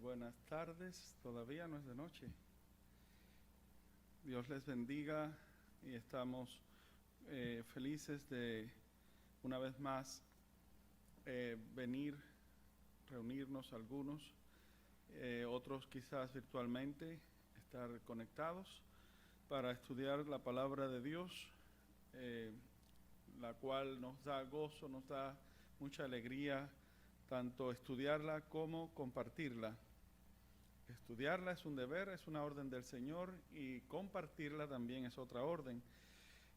buenas tardes, todavía no es de noche. Dios les bendiga y estamos felices de una vez más reunirnos algunos, otros quizás virtualmente, estar conectados para estudiar la palabra de Dios, la cual nos da gozo, nos da mucha alegría, tanto estudiarla como compartirla. Estudiarla es un deber, es una orden del Señor, y compartirla también es otra orden.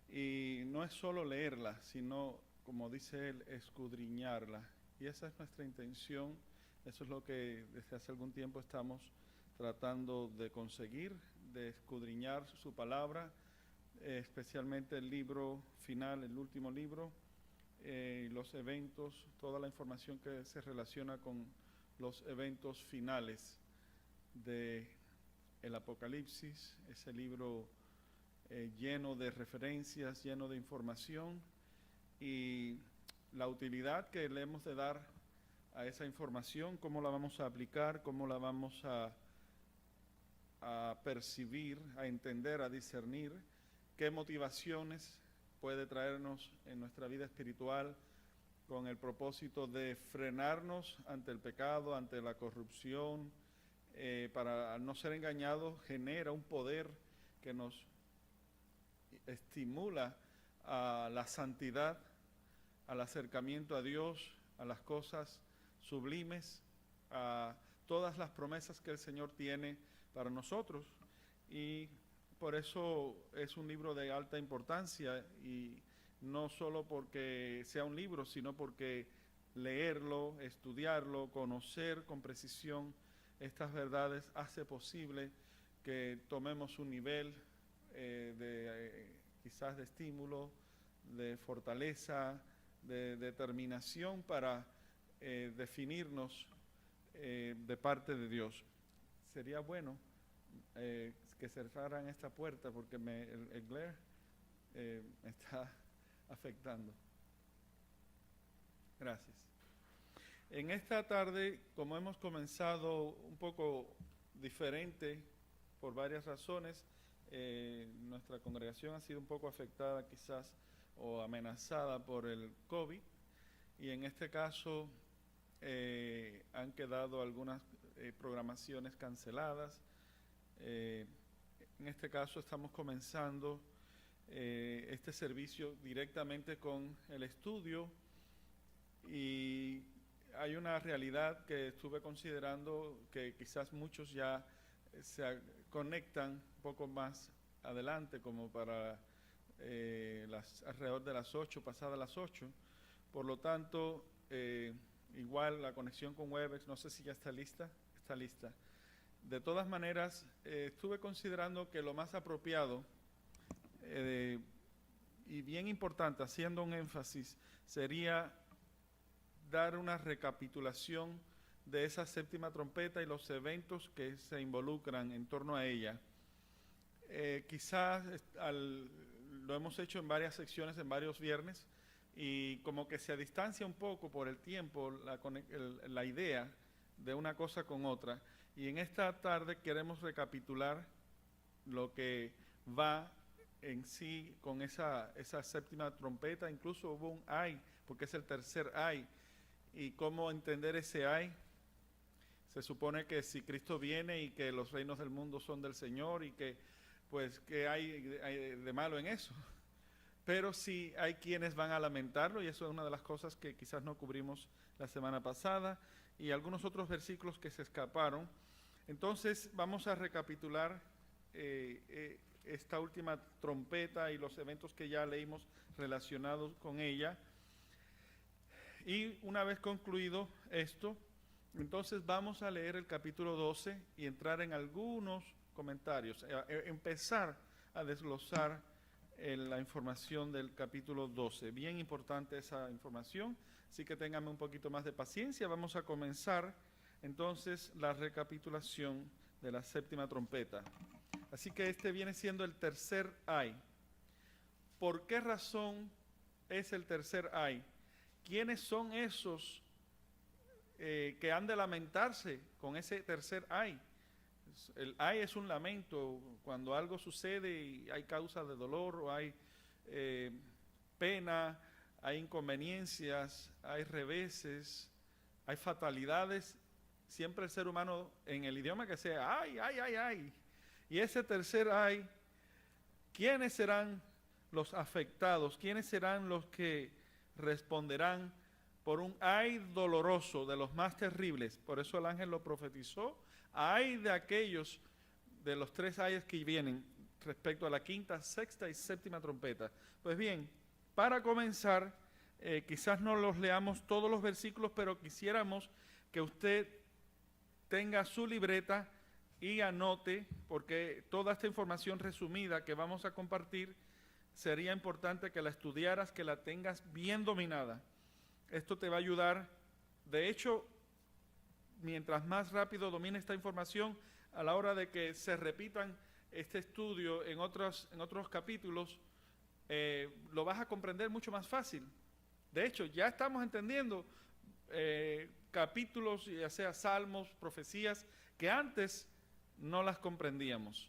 Y no es solo leerla, sino, como dice él, escudriñarla. Y esa es nuestra intención, eso es lo que desde hace algún tiempo estamos tratando de conseguir, de escudriñar su palabra, especialmente el libro final, el último libro, los eventos, toda la información que se relaciona con los eventos finales de el Apocalipsis, ese libro lleno de referencias, lleno de información, y la utilidad que le hemos de dar a esa información, cómo la vamos a aplicar, cómo la vamos a percibir, a entender, a discernir, qué motivaciones puede traernos en nuestra vida espiritual con el propósito de frenarnos ante el pecado, ante la corrupción, para no ser engañados, genera un poder que nos estimula a la santidad, al acercamiento a Dios, a las cosas sublimes, a todas las promesas que el Señor tiene para nosotros. Y por eso es un libro de alta importancia, y no solo porque sea un libro, sino porque leerlo, estudiarlo, conocer con precisión estas verdades hace posible que tomemos un nivel quizás de estímulo, de fortaleza, de determinación para definirnos de parte de Dios. Sería bueno que cerraran esta puerta porque el glare me está afectando. Gracias. En esta tarde, como hemos comenzado un poco diferente por varias razones, nuestra congregación ha sido un poco afectada quizás o amenazada por el COVID, y en este caso han quedado algunas programaciones canceladas. En este caso estamos comenzando este servicio directamente con el estudio, y hay una realidad que estuve considerando, que quizás muchos ya se conectan un poco más adelante, como para alrededor de las 8, pasadas las 8. Por lo tanto, igual la conexión con Webex, no sé si ya está lista. Está lista. De todas maneras, estuve considerando que lo más apropiado y bien importante, haciendo un énfasis, sería dar una recapitulación de esa séptima trompeta y los eventos que se involucran en torno a ella. Quizás lo hemos hecho en varias secciones, en varios viernes, y como que se distancia un poco por el tiempo la idea de una cosa con otra. Y en esta tarde queremos recapitular lo que va en sí con esa séptima trompeta. Incluso hubo un ay, porque es el tercer ay. Y cómo entender ese ay. Se supone que si Cristo viene y que los reinos del mundo son del Señor, y que pues ¿qué hay de malo en eso? Pero sí hay quienes van a lamentarlo, y eso es una de las cosas que quizás no cubrimos la semana pasada, y algunos otros versículos que se escaparon. Entonces vamos a recapitular esta última trompeta y los eventos que ya leímos relacionados con ella. Y una vez concluido esto, entonces vamos a leer el capítulo 12 y entrar en algunos comentarios, empezar a desglosar la información del capítulo 12. Bien importante esa información, así que ténganme un poquito más de paciencia. Vamos a comenzar entonces la recapitulación de la séptima trompeta. Así que este viene siendo el tercer ay. ¿Por qué razón es el tercer ay? ¿Quiénes son esos que han de lamentarse con ese tercer ay. El ay es un lamento cuando algo sucede y hay causa de dolor o hay pena, hay inconveniencias, hay reveses, hay fatalidades. Siempre el ser humano, en el idioma que sea, ay, ay, ay, ay. Y ese tercer ay, ¿quiénes serán los afectados? ¿Quiénes serán los que responderán por un ay doloroso, de los más terribles? Por eso el ángel lo profetizó. Ay de aquellos, de los tres ayes que vienen respecto a la quinta, sexta y séptima trompeta. Pues bien, para comenzar, quizás no los leamos todos los versículos, pero quisiéramos que usted tenga su libreta y anote, porque toda esta información resumida que vamos a compartir, sería importante que la estudiaras, que la tengas bien dominada. Esto te va a ayudar. De hecho, mientras más rápido domine esta información, a la hora de que se repitan este estudio en otros capítulos, lo vas a comprender mucho más fácil. De hecho, ya estamos entendiendo capítulos, ya sea salmos, profecías, que antes no las comprendíamos.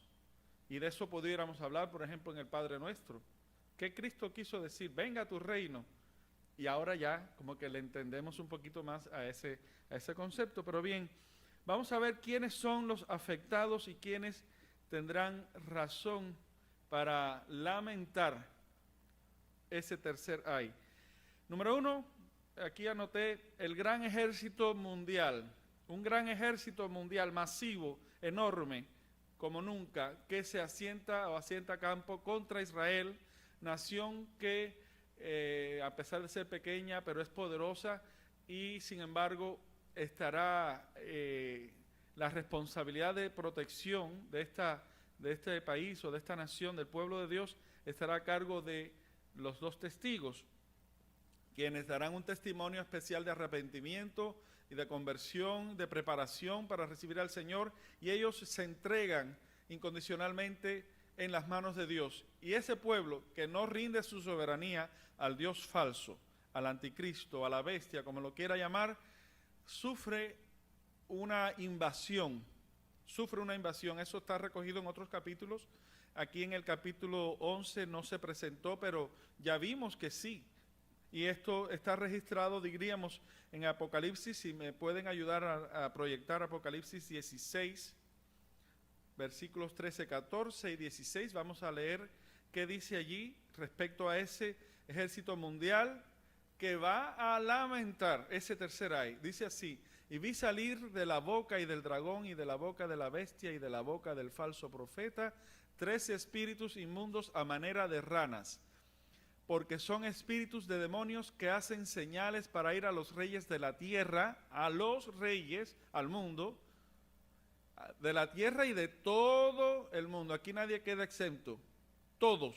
Y de eso pudiéramos hablar, por ejemplo, en el Padre Nuestro. ¿Qué Cristo quiso decir? Venga a tu reino. Y ahora ya como que le entendemos un poquito más a ese concepto. Pero bien, vamos a ver quiénes son los afectados y quiénes tendrán razón para lamentar ese tercer ay. Número 1, aquí anoté el gran ejército mundial. Un gran ejército mundial masivo, enorme, como nunca, que se asienta campo contra Israel, nación que a pesar de ser pequeña, pero es poderosa, y sin embargo estará la responsabilidad de protección de este país o de esta nación, del pueblo de Dios, estará a cargo de los dos testigos, quienes darán un testimonio especial de arrepentimiento y de conversión, de preparación para recibir al Señor, y ellos se entregan incondicionalmente en las manos de Dios. Y ese pueblo que no rinde su soberanía al Dios falso, al anticristo, a la bestia, como lo quiera llamar, sufre una invasión. Eso está recogido en otros capítulos. Aquí en el capítulo 11 no se presentó, pero ya vimos que sí. Y esto está registrado, diríamos, en Apocalipsis. Si me pueden ayudar a proyectar Apocalipsis 16, versículos 13, 14 y 16, vamos a leer qué dice allí respecto a ese ejército mundial que va a lamentar ese tercer ay. Dice así: y vi salir de la boca y del dragón y de la boca de la bestia y de la boca del falso profeta 13 espíritus inmundos a manera de ranas, porque son espíritus de demonios que hacen señales para ir a los reyes de la tierra, a los reyes, al mundo, de la tierra y de todo el mundo. Aquí nadie queda exento, todos.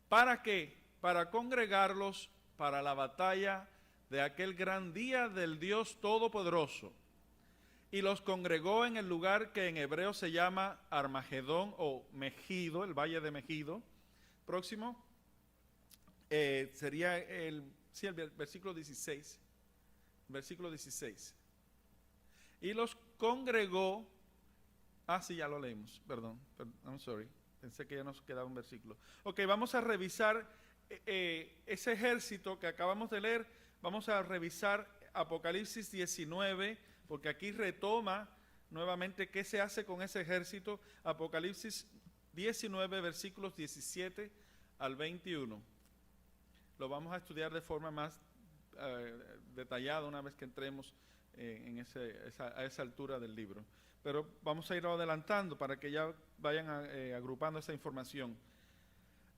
¿Para qué? Para congregarlos para la batalla de aquel gran día del Dios Todopoderoso. Y los congregó en el lugar que en hebreo se llama Armagedón o Megido, el valle de Megido. Próximo sería el versículo 16. Versículo 16. Y los congregó. Sí, ya lo leímos, perdón, I'm sorry, pensé que ya nos quedaba un versículo. Ok, vamos a revisar ese ejército que acabamos de leer. Vamos a revisar Apocalipsis 19, porque aquí retoma nuevamente qué se hace con ese ejército. Apocalipsis 19, versículos 17 al 21. Lo vamos a estudiar de forma más detallada una vez que entremos a esa altura del libro. Pero vamos a ir adelantando para que ya vayan agrupando esa información.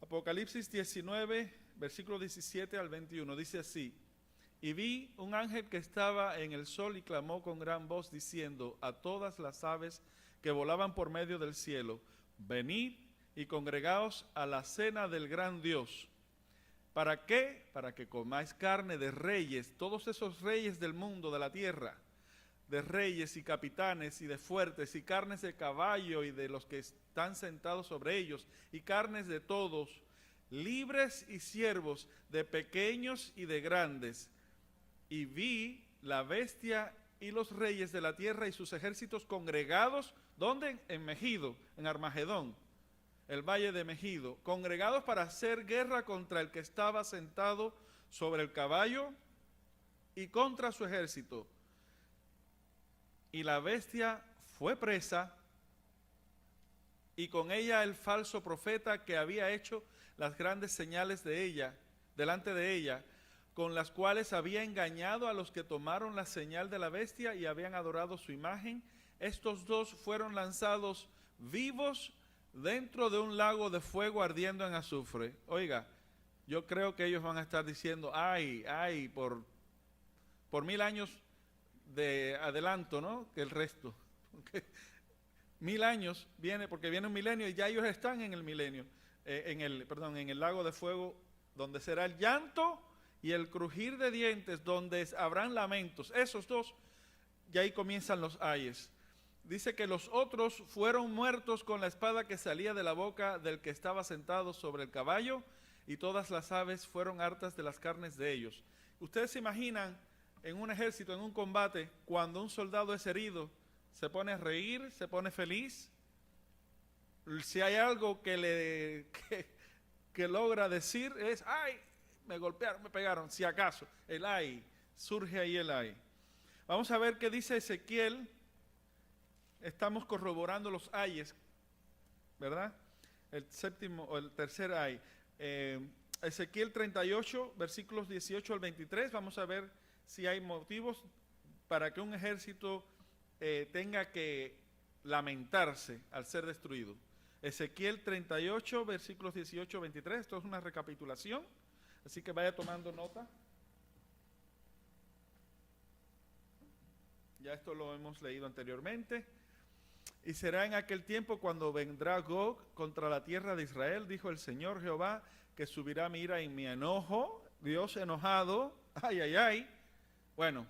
Apocalipsis 19, versículo 17 al 21, dice así: y vi un ángel que estaba en el sol y clamó con gran voz diciendo a todas las aves que volaban por medio del cielo: venid y congregaos a la cena del gran Dios. ¿Para qué? Para que comáis carne de reyes, todos esos reyes del mundo, de la tierra, de reyes y capitanes y de fuertes, y carnes de caballo y de los que están sentados sobre ellos, y carnes de todos, libres y siervos, de pequeños y de grandes. Y vi la bestia y los reyes de la tierra y sus ejércitos congregados, ¿dónde? En Megido, en Armagedón, el valle de Megido, congregados para hacer guerra contra el que estaba sentado sobre el caballo y contra su ejército. Y la bestia fue presa, y con ella el falso profeta que había hecho las grandes señales de ella, delante de ella, con las cuales había engañado a los que tomaron la señal de la bestia y habían adorado su imagen. Estos dos fueron lanzados vivos dentro de un lago de fuego ardiendo en azufre. Oiga, yo creo que ellos van a estar diciendo, ay, por 1000 años de adelanto, ¿no? Que el resto. 1000 años viene, porque viene un milenio y ya ellos están en el milenio, en el lago de fuego, donde será el llanto y el crujir de dientes, donde habrán lamentos. Esos dos, y ahí comienzan los ayes. Dice que los otros fueron muertos con la espada que salía de la boca del que estaba sentado sobre el caballo, y todas las aves fueron hartas de las carnes de ellos. Ustedes se imaginan en un ejército, en un combate, cuando un soldado es herido, se pone a reír, se pone feliz. Si hay algo que logra decir es, ay, me golpearon, me pegaron, si acaso, el ay, surge ahí el ay. Vamos a ver qué dice Ezequiel. Estamos corroborando los ayes, ¿verdad? El séptimo o el tercer ay. Ezequiel 38, versículos 18 al 23, vamos a ver si hay motivos para que un ejército tenga que lamentarse al ser destruido. Ezequiel 38, versículos 18 al 23, esto es una recapitulación, así que vaya tomando nota. Ya esto lo hemos leído anteriormente. Y será en aquel tiempo cuando vendrá Gog contra la tierra de Israel, dijo el Señor Jehová, que subirá mi ira y mi enojo. Dios enojado, ay. Bueno,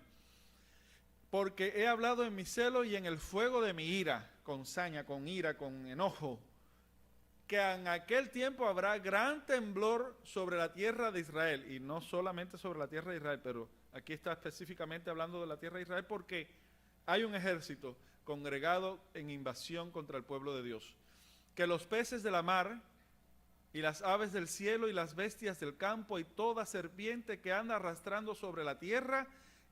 porque he hablado en mi celo y en el fuego de mi ira, con saña, con ira, con enojo, que en aquel tiempo habrá gran temblor sobre la tierra de Israel, y no solamente sobre la tierra de Israel, pero aquí está específicamente hablando de la tierra de Israel porque hay un ejército congregado en invasión contra el pueblo de Dios. Que los peces de la mar y las aves del cielo y las bestias del campo y toda serpiente que anda arrastrando sobre la tierra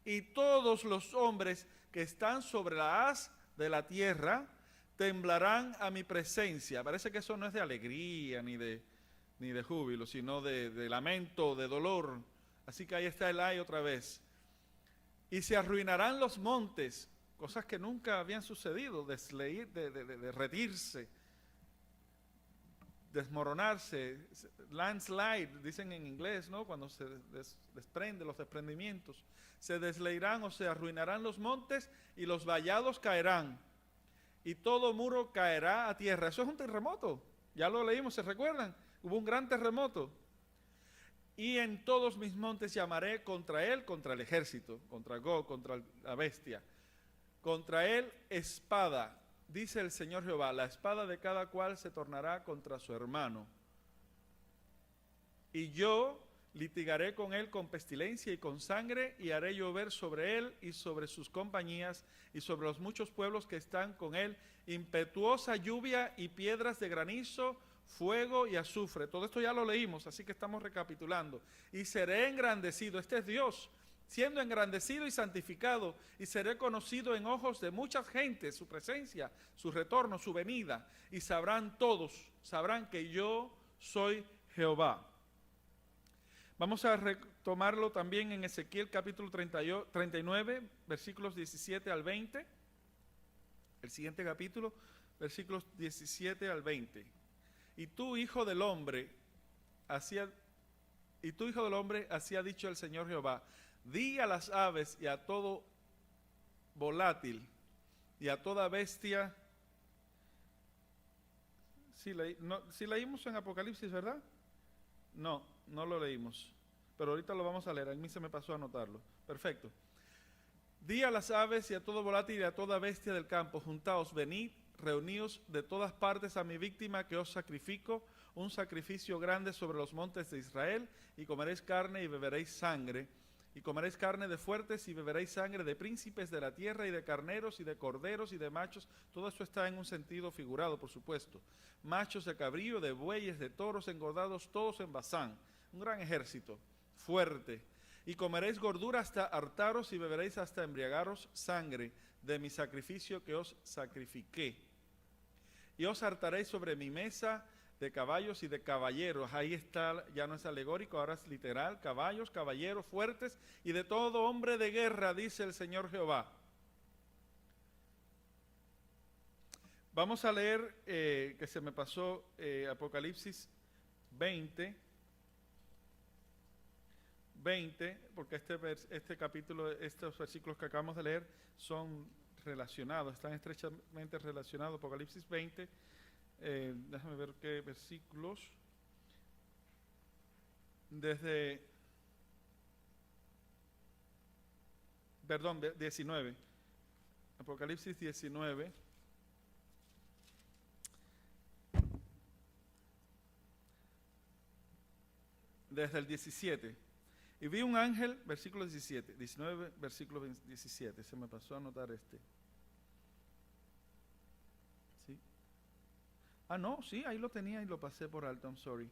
y todos los hombres que están sobre la haz de la tierra temblarán a mi presencia. Parece que eso no es de alegría ni de júbilo, sino de lamento, de dolor. Así que ahí está el ay otra vez. Y se arruinarán los montes, cosas que nunca habían sucedido, derretirse, desmoronarse, landslide, dicen en inglés, ¿no? Cuando se desprende, los desprendimientos. Se desleirán o se arruinarán los montes y los vallados caerán. Y todo muro caerá a tierra. Eso es un terremoto. Ya lo leímos, ¿se recuerdan? Hubo un gran terremoto. Y en todos mis montes llamaré contra él, contra el ejército, contra Gog, contra la bestia. Contra él espada, dice el Señor Jehová, la espada de cada cual se tornará contra su hermano. Y yo litigaré con él con pestilencia y con sangre, y haré llover sobre él y sobre sus compañías y sobre los muchos pueblos que están con él, impetuosa lluvia y piedras de granizo, fuego y azufre. Todo esto ya lo leímos, así que estamos recapitulando. Y seré engrandecido, este es Dios, siendo engrandecido y santificado, y seré conocido en ojos de muchas gentes, su presencia, su retorno, su venida, y sabrán todos, sabrán que yo soy Jehová. Vamos a retomarlo también en Ezequiel capítulo 39, versículos 17 al 20. El siguiente capítulo, versículos 17 al 20. Y tú, hijo del hombre, así ha dicho el Señor Jehová, di a las aves y a todo volátil y a toda bestia. Si leímos en Apocalipsis, ¿verdad? No lo leímos, pero ahorita lo vamos a leer, a mí se me pasó a anotarlo. Perfecto. Di a las aves y a todo volátil y a toda bestia del campo, juntaos, venid, reuníos de todas partes a mi víctima que os sacrifico, un sacrificio grande sobre los montes de Israel, y comeréis carne y beberéis sangre. Y comeréis carne de fuertes y beberéis sangre de príncipes de la tierra y de carneros y de corderos y de machos. Todo esto está en un sentido figurado, por supuesto. Machos de cabrío, de bueyes, de toros engordados, todos en Basán. Un gran ejército, fuerte. Y comeréis gordura hasta hartaros y beberéis hasta embriagaros sangre de mi sacrificio que os sacrifiqué. Y os hartaréis sobre mi mesa de caballos y de caballeros. Ahí está, ya no es alegórico, ahora es literal. Caballos, caballeros fuertes y de todo hombre de guerra, dice el Señor Jehová. Vamos a leer, que se me pasó, Apocalipsis 20, porque este capítulo, estos versículos que acabamos de leer son relacionados, están estrechamente relacionados. Apocalipsis 20, déjame ver qué versículos. Desde, 19. Apocalipsis 19. Desde el 17. Y vi un ángel, versículo 17, 19, versículo 17, se me pasó a anotar este. ¿Sí? Ah, no, sí, ahí lo tenía y lo pasé por alto, I'm sorry.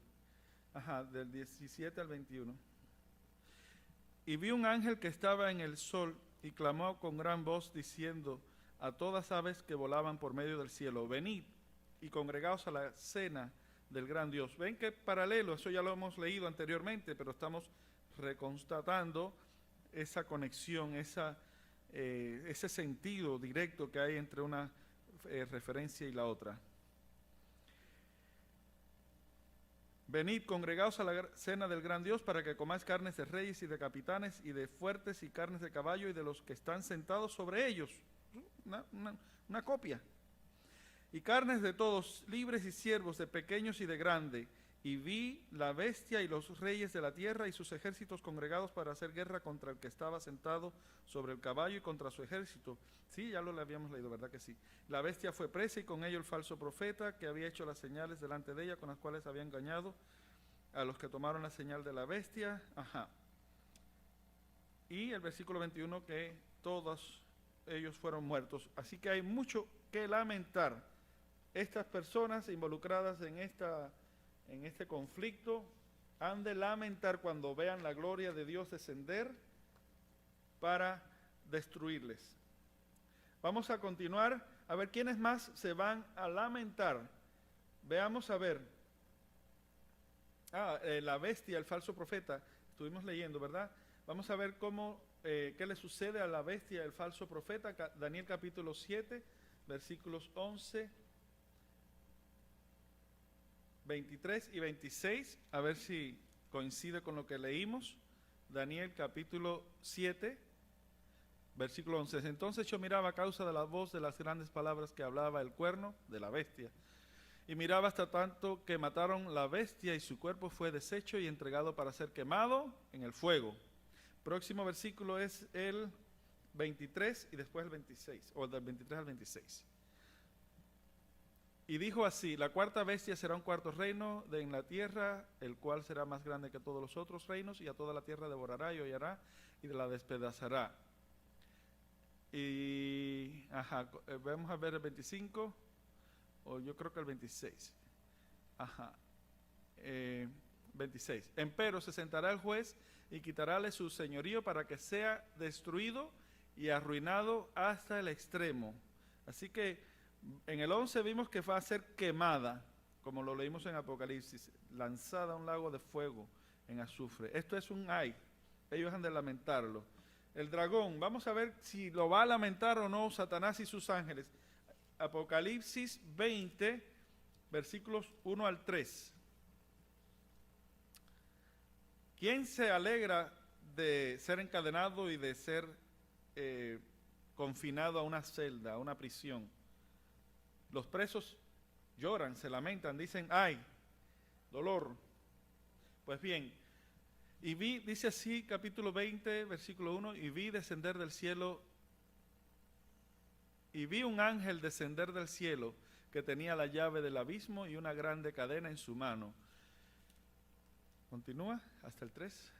Ajá, del 17 al 21. Y vi un ángel que estaba en el sol y clamó con gran voz diciendo a todas aves que volaban por medio del cielo, venid y congregaos a la cena del gran Dios. Ven que paralelo, eso ya lo hemos leído anteriormente, pero estamos reconstatando esa conexión, ese sentido directo que hay entre una referencia y la otra. Venid, congregaos a la cena del gran Dios para que comáis carnes de reyes y de capitanes y de fuertes y carnes de caballo y de los que están sentados sobre ellos. Una copia. Y carnes de todos, libres y siervos, de pequeños y de grandes. Y vi la bestia y los reyes de la tierra y sus ejércitos congregados para hacer guerra contra el que estaba sentado sobre el caballo y contra su ejército. Sí, ya lo habíamos leído, ¿verdad que sí? La bestia fue presa y con ello el falso profeta que había hecho las señales delante de ella con las cuales había engañado a los que tomaron la señal de la bestia. Ajá. Y el versículo 21 que todos ellos fueron muertos. Así que hay mucho que lamentar. Estas personas involucradas en este conflicto han de lamentar cuando vean la gloria de Dios descender para destruirles. Vamos a continuar a ver quiénes más se van a lamentar. Veamos a ver. La bestia, el falso profeta, estuvimos leyendo, ¿verdad? Vamos a ver qué le sucede a la bestia, el falso profeta. Daniel capítulo 7, versículos 11, 23 y 26, a ver si coincide con lo que leímos. Daniel capítulo 7, versículo 11. Entonces yo miraba a causa de la voz de las grandes palabras que hablaba el cuerno de la bestia. Y miraba hasta tanto que mataron la bestia y su cuerpo fue deshecho y entregado para ser quemado en el fuego. Próximo versículo es el 23 y después el 26, o del 23 al 26. Y dijo así, la cuarta bestia será un cuarto reino en la tierra, el cual será más grande que todos los otros reinos, y a toda la tierra devorará y hollará y la despedazará. Y, vamos a ver el 25, o yo creo que el 26. 26. Empero se sentará el juez y quitarále su señorío para que sea destruido y arruinado hasta el extremo. Así que en el 11 vimos que va a ser quemada, como lo leímos en Apocalipsis, lanzada a un lago de fuego en azufre. Esto es un ay, ellos han de lamentarlo. El dragón, vamos a ver si lo va a lamentar o no Satanás y sus ángeles. Apocalipsis 20, versículos 1 al 3. ¿Quién se alegra de ser encadenado y de ser confinado a una celda, a una prisión? Los presos lloran, se lamentan, dicen, ay, dolor. Pues bien, y vi, dice así, capítulo 20, versículo 1, y vi descender del cielo, y vi un ángel descender del cielo que tenía la llave del abismo y una grande cadena en su mano. Continúa hasta el 3.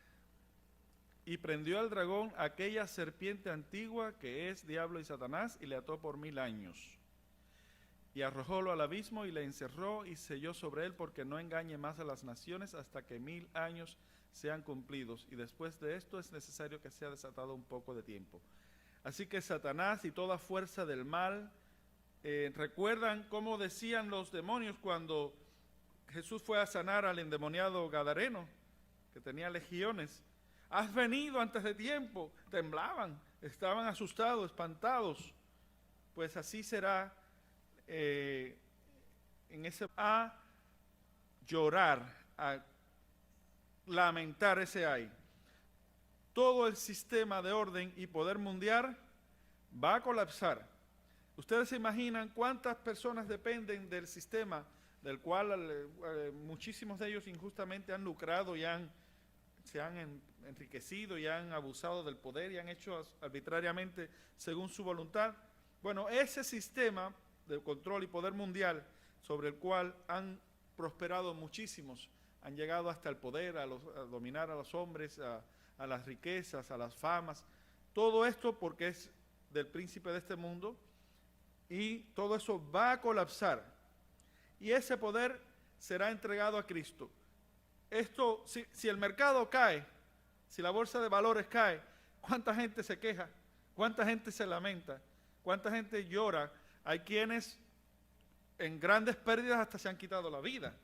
y prendió al dragón, aquella serpiente antigua que es diablo y Satanás, y le ató por 1000 años. Y arrojólo al abismo y le encerró y selló sobre él, porque no engañe más a las naciones hasta que 1000 años sean cumplidos. Y después de esto es necesario que sea desatado un poco de tiempo. Así que Satanás y toda fuerza del mal, ¿recuerdan cómo decían los demonios cuando Jesús fue a sanar al endemoniado gadareno, que tenía legiones? Has venido antes de tiempo. Temblaban, estaban asustados, espantados. Pues así será en ese a llorar, a lamentar ese ay. Todo el sistema de orden y poder mundial va a colapsar. Ustedes se imaginan cuántas personas dependen del sistema del cual muchísimos de ellos injustamente han lucrado y se han enriquecido y han abusado del poder y han hecho arbitrariamente según su voluntad. Bueno, ese sistema de control y poder mundial sobre el cual han prosperado muchísimos, han llegado hasta el poder, a dominar a los hombres, a las riquezas, a las famas, todo esto porque es del príncipe de este mundo, y todo eso va a colapsar y ese poder será entregado a Cristo. Esto, si el mercado cae, si la bolsa de valores cae, ¿cuánta gente se queja? ¿Cuánta gente se lamenta? ¿Cuánta gente llora? Hay quienes en grandes pérdidas hasta se han quitado la vida,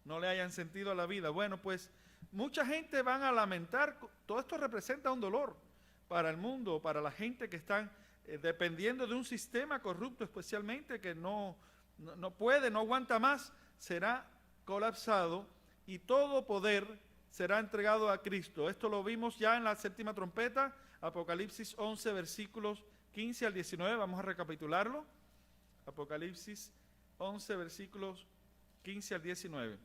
no le hayan sentido a la vida. Bueno, pues mucha gente van a lamentar. Todo esto representa un dolor para el mundo, para la gente que están dependiendo de un sistema corrupto, especialmente que no puede, no aguanta más. Será colapsado y todo poder será entregado a Cristo. Esto lo vimos ya en la séptima trompeta, Apocalipsis 11, versículos 15 al 19. Vamos a recapitularlo. Apocalipsis 11, versículos 15 al 19.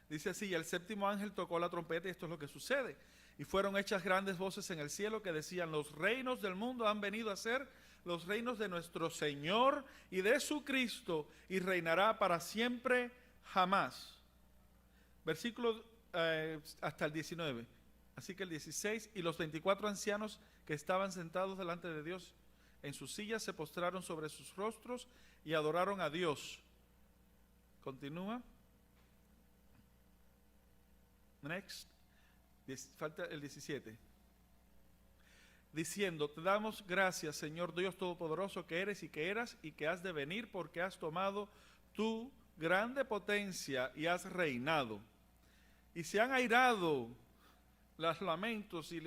Dice así: y el séptimo ángel tocó la trompeta, y esto es lo que sucede. Y fueron hechas grandes voces en el cielo que decían: los reinos del mundo han venido a ser los reinos de nuestro Señor y de su Cristo, y reinará para siempre jamás. Versículo hasta el 19. Así que el 16, y los 24 ancianos que estaban sentados delante de Dios en sus sillas se postraron sobre sus rostros y adoraron a Dios. Continúa. Next. Falta el 17. Diciendo: te damos gracias, Señor Dios Todopoderoso, que eres y que eras y que has de venir, porque has tomado tu grande potencia y has reinado. Y se han airado los lamentos y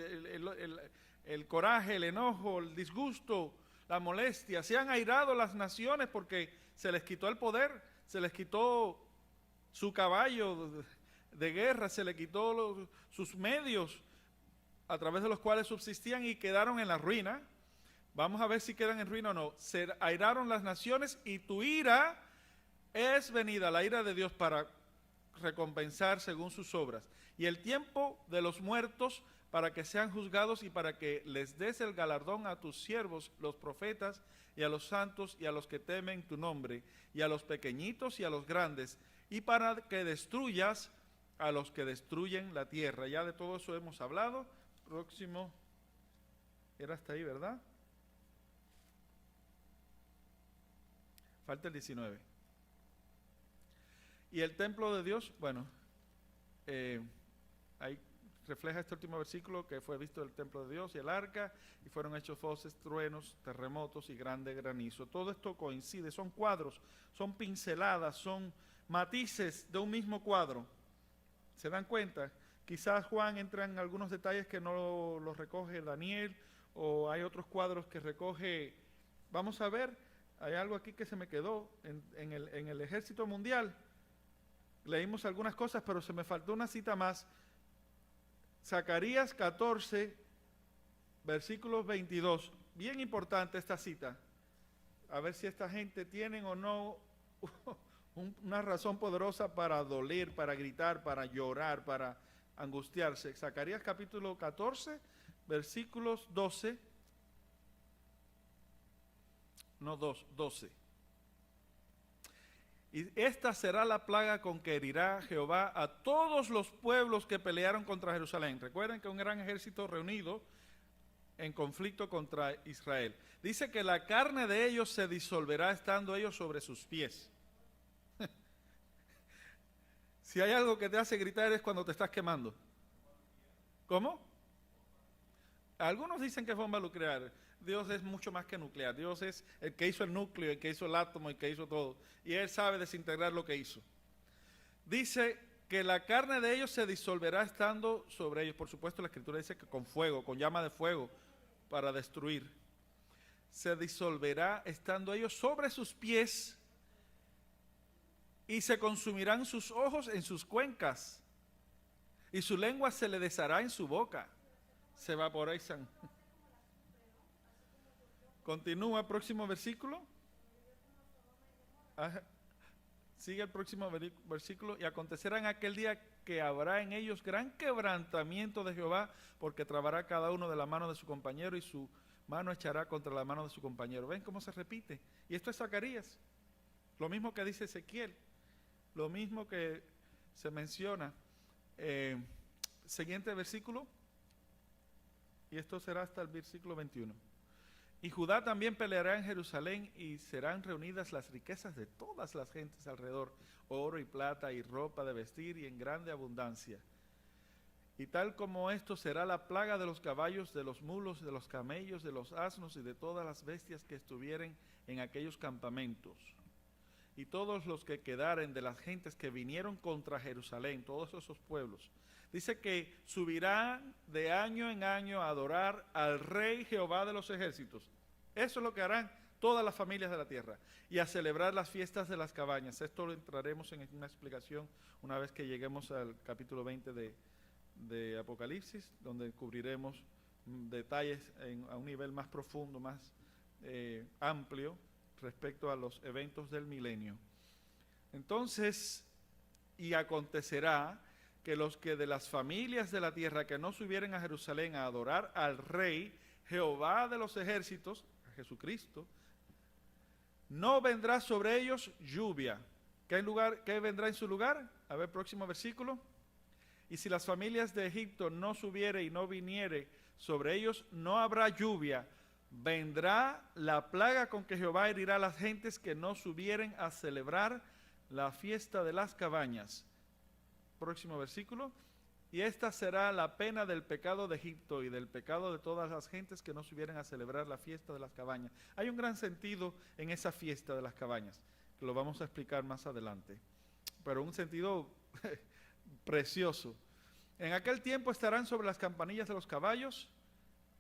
el coraje, el enojo, el disgusto, la molestia. Se han airado las naciones porque se les quitó el poder, se les quitó su caballo de guerra, se les quitó sus medios a través de los cuales subsistían, y quedaron en la ruina. Vamos a ver si quedan en ruina o no. Se airaron las naciones, y tu ira es venida, la ira de Dios, para recompensar según sus obras, y el tiempo de los muertos para que sean juzgados, y para que les des el galardón a tus siervos, los profetas, y a los santos, y a los que temen tu nombre, y a los pequeñitos y a los grandes, y para que destruyas a los que destruyen la tierra. Ya de todo eso hemos hablado. Próximo, era hasta ahí, ¿verdad? Falta el 19. Y el templo de Dios, bueno, ahí refleja este último versículo, que fue visto el templo de Dios y el arca, y fueron hechos voces, truenos, terremotos y grande granizo. Todo esto coincide, son cuadros, son pinceladas, son matices de un mismo cuadro. ¿Se dan cuenta? Quizás Juan entra en algunos detalles que no los recoge Daniel, o hay otros cuadros que recoge. Vamos a ver, hay algo aquí que se me quedó en el ejército mundial. Leímos algunas cosas, pero se me faltó una cita más. Zacarías 14, versículos 22. Bien importante esta cita. A ver si esta gente tienen o no una razón poderosa para doler, para gritar, para llorar, para angustiarse. Zacarías capítulo 14, versículos 12. No, 12. Y esta será la plaga con que herirá Jehová a todos los pueblos que pelearon contra Jerusalén. Recuerden que un gran ejército reunido en conflicto contra Israel. Dice que la carne de ellos se disolverá estando ellos sobre sus pies. Si hay algo que te hace gritar es cuando te estás quemando. ¿Cómo? Algunos dicen que es bomba nuclear. Dios es mucho más que nuclear. Dios es el que hizo el núcleo, el que hizo el átomo, el que hizo todo. Y Él sabe desintegrar lo que hizo. Dice que la carne de ellos se disolverá estando sobre ellos. Por supuesto, la Escritura dice que con fuego, con llama de fuego, para destruir. Se disolverá estando ellos sobre sus pies y se consumirán sus ojos en sus cuencas y su lengua se le deshará en su boca. Se vaporizan. Continúa el próximo versículo. Ajá. Sigue el próximo versículo. Y acontecerá en aquel día que habrá en ellos gran quebrantamiento de Jehová, porque trabará cada uno de la mano de su compañero y su mano echará contra la mano de su compañero. ¿Ven cómo se repite? Y esto es Zacarías. Lo mismo que dice Ezequiel. Lo mismo que se menciona. Siguiente versículo. Y esto será hasta el versículo 21. Y Judá también peleará en Jerusalén y serán reunidas las riquezas de todas las gentes alrededor, oro y plata y ropa de vestir y en grande abundancia. Y tal como esto será la plaga de los caballos, de los mulos, de los camellos, de los asnos y de todas las bestias que estuvieren en aquellos campamentos. Y todos los que quedaren de las gentes que vinieron contra Jerusalén, todos esos pueblos, dice que subirán de año en año a adorar al Rey Jehová de los ejércitos. Eso es lo que harán todas las familias de la tierra. Y a celebrar las fiestas de las cabañas. Esto lo entraremos en una explicación una vez que lleguemos al capítulo 20 de Apocalipsis, donde cubriremos detalles a un nivel más profundo, más amplio respecto a los eventos del milenio. Entonces, y acontecerá que los que de las familias de la tierra que no subieren a Jerusalén a adorar al Rey Jehová de los ejércitos, a Jesucristo, no vendrá sobre ellos lluvia. ¿Qué vendrá en su lugar? A ver, próximo versículo. Y si las familias de Egipto no subiere y no viniere sobre ellos, no habrá lluvia. Vendrá la plaga con que Jehová herirá a las gentes que no subieren a celebrar la fiesta de las cabañas. Próximo versículo. Y esta será la pena del pecado de Egipto y del pecado de todas las gentes que no subieran a celebrar la fiesta de las cabañas. Hay un gran sentido en esa fiesta de las cabañas, que lo vamos a explicar más adelante, pero un sentido precioso. En aquel tiempo estarán sobre las campanillas de los caballos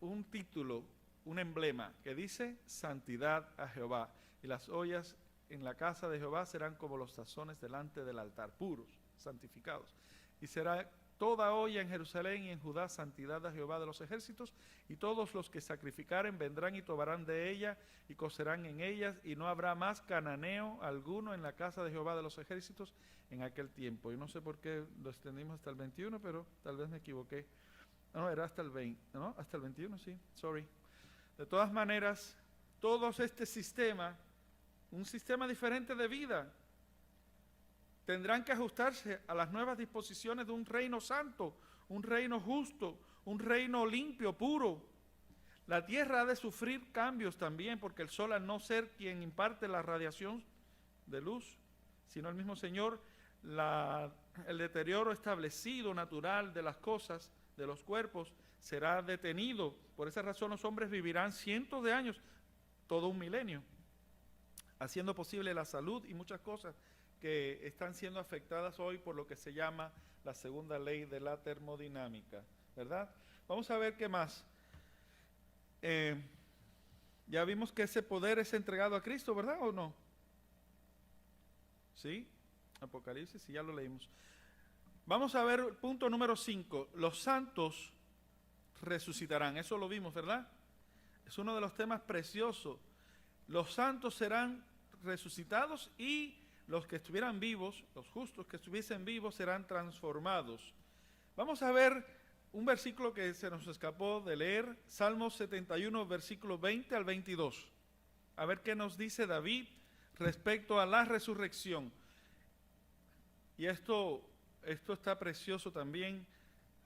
un título, un emblema que dice santidad a Jehová, y las ollas en la casa de Jehová serán como los tazones delante del altar, puros, santificados. Y será toda olla en Jerusalén y en Judá santidad a Jehová de los ejércitos, y todos los que sacrificaren vendrán y tomarán de ella y cocerán en ellas, y no habrá más cananeo alguno en la casa de Jehová de los ejércitos en aquel tiempo. Yo no sé por qué lo extendimos hasta el 21, pero tal vez me equivoqué. No, era hasta el 20, ¿no? Hasta el 21, sí, sorry. De todas maneras, todo este sistema, un sistema diferente de vida, tendrán que ajustarse a las nuevas disposiciones de un reino santo, un reino justo, un reino limpio, puro. La tierra ha de sufrir cambios también, porque el sol, al no ser quien imparte la radiación de luz, sino el mismo Señor, el deterioro establecido, natural de las cosas, de los cuerpos, será detenido. Por esa razón los hombres vivirán cientos de años, todo un milenio, haciendo posible la salud y muchas cosas que están siendo afectadas hoy por lo que se llama la segunda ley de la termodinámica, ¿verdad? Vamos a ver qué más. Ya vimos que ese poder es entregado a Cristo, ¿verdad o no? ¿Sí? Apocalipsis, sí, ya lo leímos. Vamos a ver el punto número 5. Los santos resucitarán. Eso lo vimos, ¿verdad? Es uno de los temas preciosos. Los santos serán resucitados y los que estuvieran vivos, los justos que estuviesen vivos, serán transformados. Vamos a ver un versículo que se nos escapó de leer, Salmos 71, versículos 20 al 22. A ver qué nos dice David respecto a la resurrección. Y esto está precioso también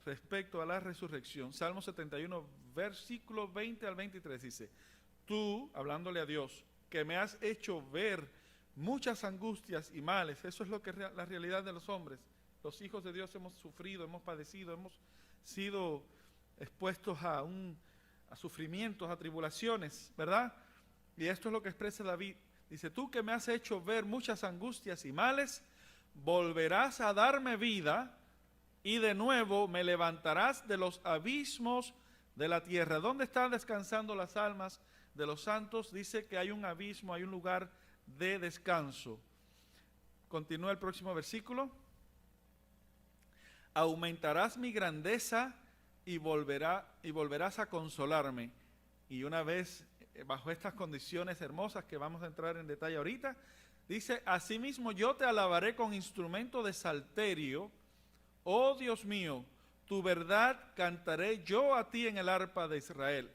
respecto a la resurrección. Salmo 71, versículo 20 al 23 dice: tú, hablándole a Dios, que me has hecho ver muchas angustias y males. Eso es lo que es la realidad de los hombres. Los hijos de Dios hemos sufrido, hemos padecido, hemos sido expuestos a sufrimientos, a tribulaciones, ¿verdad? Y esto es lo que expresa David. Dice: tú que me has hecho ver muchas angustias y males, volverás a darme vida y de nuevo me levantarás de los abismos de la tierra. ¿Dónde están descansando las almas de los santos? Dice que hay un abismo, hay un lugar de descanso. Continúa el próximo versículo. Aumentarás mi grandeza y volverás a consolarme. Y una vez bajo estas condiciones hermosas que vamos a entrar en detalle ahorita, dice: asimismo yo te alabaré con instrumento de salterio, oh Dios mío, tu verdad cantaré yo a ti en el arpa de Israel,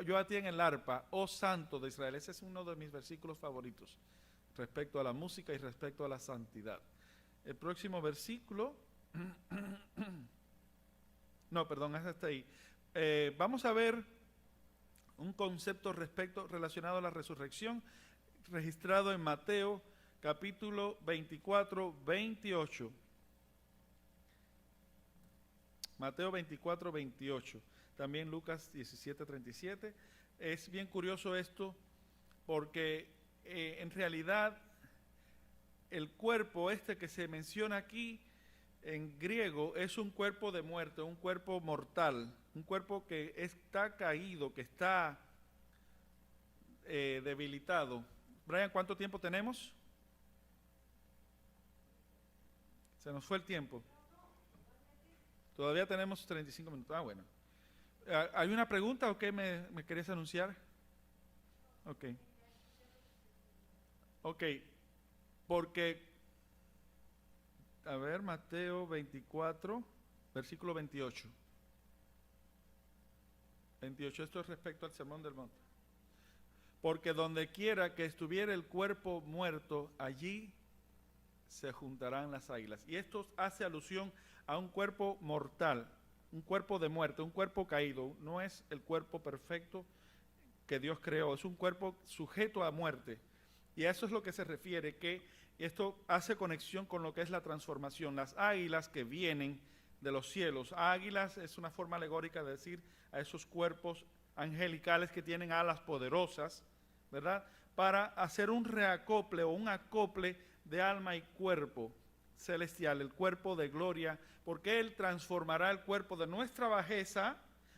yo a ti en el arpa, oh Santo de Israel. Ese es uno de mis versículos favoritos respecto a la música y respecto a la santidad. El próximo versículo, no, perdón, es hasta ahí. Vamos a ver un concepto relacionado a la resurrección, registrado en Mateo capítulo 24, 28. Mateo 24, 28. También Lucas 17, 37. Es bien curioso esto porque en realidad el cuerpo que se menciona aquí en griego es un cuerpo de muerte, un cuerpo mortal, un cuerpo que está caído, que está debilitado. Brian, ¿cuánto tiempo tenemos? Se nos fue el tiempo. Todavía tenemos 35 minutos. Ah, bueno. ¿Hay una pregunta o qué me querías anunciar? Ok. Ok. Porque, a ver, Mateo 24, versículo 28. 28, esto es respecto al Sermón del Monte. Porque donde quiera que estuviera el cuerpo muerto, allí se juntarán las águilas. Y esto hace alusión a un cuerpo mortal, un cuerpo de muerte, un cuerpo caído. No es el cuerpo perfecto que Dios creó, es un cuerpo sujeto a muerte. Y a eso es lo que se refiere, que esto hace conexión con lo que es la transformación. Las águilas que vienen de los cielos. Águilas es una forma alegórica de decir a esos cuerpos angelicales que tienen alas poderosas, ¿verdad? Para hacer un reacople o un acople de alma y cuerpo celestial, el cuerpo de gloria, porque Él transformará el cuerpo de nuestra bajeza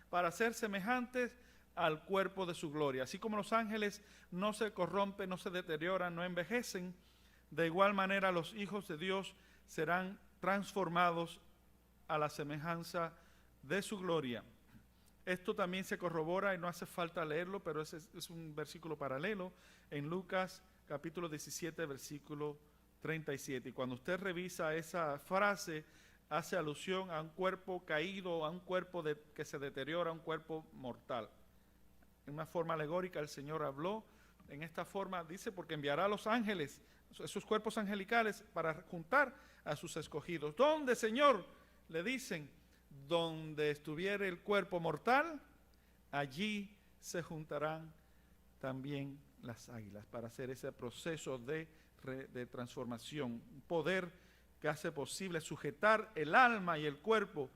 para ser semejantes al cuerpo de su gloria. Así como los ángeles no se corrompen, no se deterioran, no envejecen, de igual manera los hijos de Dios serán transformados a la semejanza de su gloria. Esto también se corrobora y no hace falta leerlo, pero es un versículo paralelo en Lucas capítulo 17, versículo 37. Y cuando usted revisa esa frase, hace alusión a un cuerpo caído, a un cuerpo que se deteriora, a un cuerpo mortal. En una forma alegórica el Señor habló en esta forma, dice, porque enviará a los ángeles, esos cuerpos angelicales, para juntar a sus escogidos. ¿Dónde, Señor? Le dicen: donde estuviere el cuerpo mortal, allí se juntarán también las águilas, para hacer ese proceso de transformación, un poder que hace posible sujetar el alma y el cuerpo,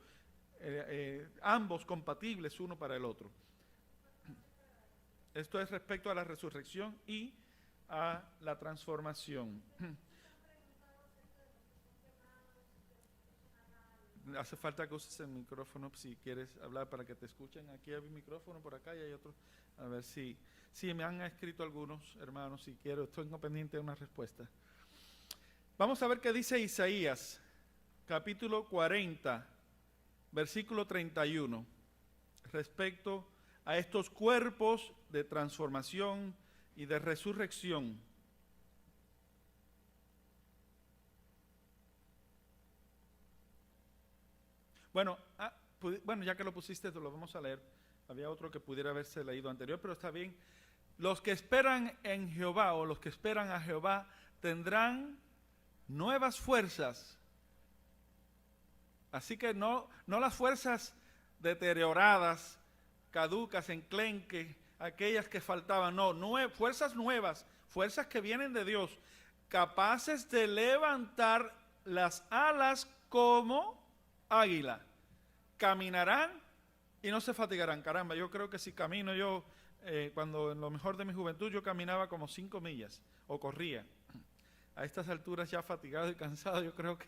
ambos compatibles uno para el otro. Esto es respecto a la resurrección y a la transformación. Hace falta que uses el micrófono si quieres hablar para que te escuchen. Aquí hay un micrófono por acá y hay otro. A ver si me han escrito algunos hermanos, si quiero, estoy pendiente de una respuesta. Vamos a ver qué dice Isaías, capítulo 40, versículo 31, respecto a estos cuerpos de transformación y de resurrección. Bueno, ya que lo pusiste, te lo vamos a leer. Había otro que pudiera haberse leído anterior, pero está bien. Los que esperan en Jehová o los que esperan a Jehová tendrán nuevas fuerzas. Así que no las fuerzas deterioradas, caducas, enclenques, aquellas que faltaban, no, fuerzas nuevas, fuerzas que vienen de Dios, capaces de levantar las alas como águila. Caminarán y no se fatigarán. Caramba, yo creo que si camino yo, cuando en lo mejor de mi juventud yo caminaba como 5 millas o corría. A estas alturas ya fatigado y cansado, yo creo que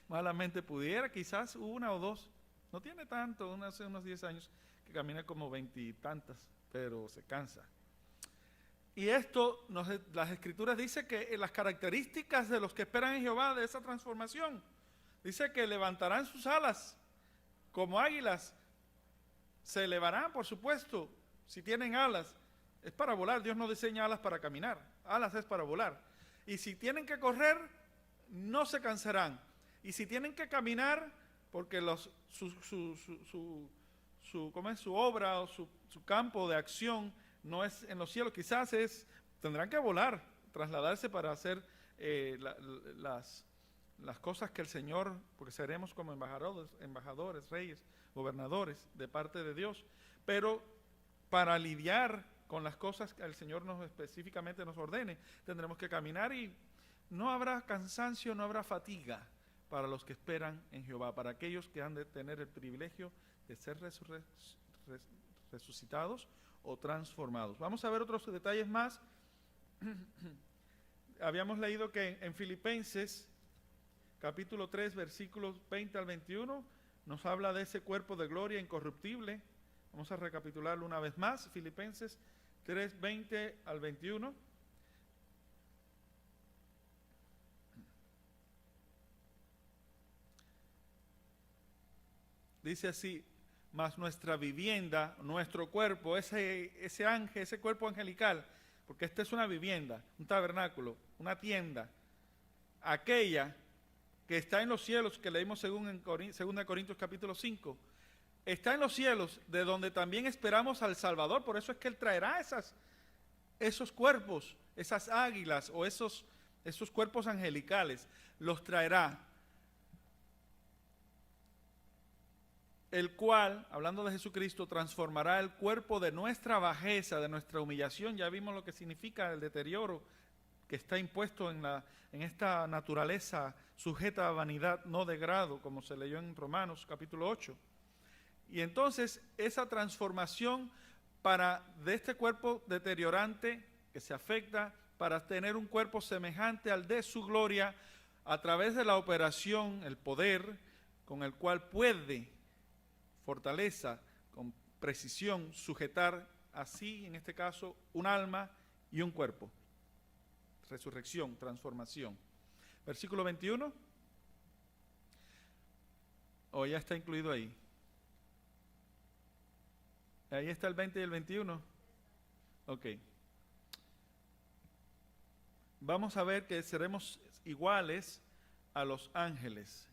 malamente pudiera, quizás 1 o 2. No tiene tanto, hace unos 10 años que camina como 20 y tantas, pero se cansa. Y esto, las Escrituras dicen que las características de los que esperan en Jehová de esa transformación, dice que levantarán sus alas como águilas, se elevarán, por supuesto, si tienen alas, es para volar. Dios no diseña alas para caminar, alas es para volar. Y si tienen que correr, no se cansarán. Y si tienen que caminar, porque su obra o su campo de acción no es en los cielos, quizás tendrán que volar, trasladarse para hacer las cosas que el Señor, porque seremos como embajadores, reyes, gobernadores de parte de Dios, pero para lidiar con las cosas que el Señor específicamente nos ordene, tendremos que caminar y no habrá cansancio, no habrá fatiga para los que esperan en Jehová, para aquellos que han de tener el privilegio de ser resucitados o transformados. Vamos a ver otros detalles más. Habíamos leído que en Filipenses, capítulo 3, versículos 20 al 21, nos habla de ese cuerpo de gloria incorruptible. Vamos a recapitularlo una vez más. Filipenses 3, 20 al 21. Dice así: mas nuestra vivienda, nuestro cuerpo, ese ángel, ese cuerpo angelical, porque esta es una vivienda, un tabernáculo, una tienda, aquella que está en los cielos, que leímos según en 2 Corintios capítulo 5, está en los cielos, de donde también esperamos al Salvador. Por eso es que Él traerá esos cuerpos, esas águilas o esos cuerpos angelicales, los traerá. El cual, hablando de Jesucristo, transformará el cuerpo de nuestra bajeza, de nuestra humillación. Ya vimos lo que significa el deterioro que está impuesto en esta naturaleza sujeta a vanidad, no de grado, como se leyó en Romanos capítulo 8. Y entonces esa transformación de este cuerpo deteriorante que se afecta, para tener un cuerpo semejante al de su gloria, a través de la operación, el poder con el cual puede, fortaleza, con precisión, sujetar así, en este caso, un alma y un cuerpo. Resurrección, transformación. Versículo 21. ¿O ya está incluido ahí? Ahí está el 20 y el 21. Ok. Vamos a ver que seremos iguales a los ángeles.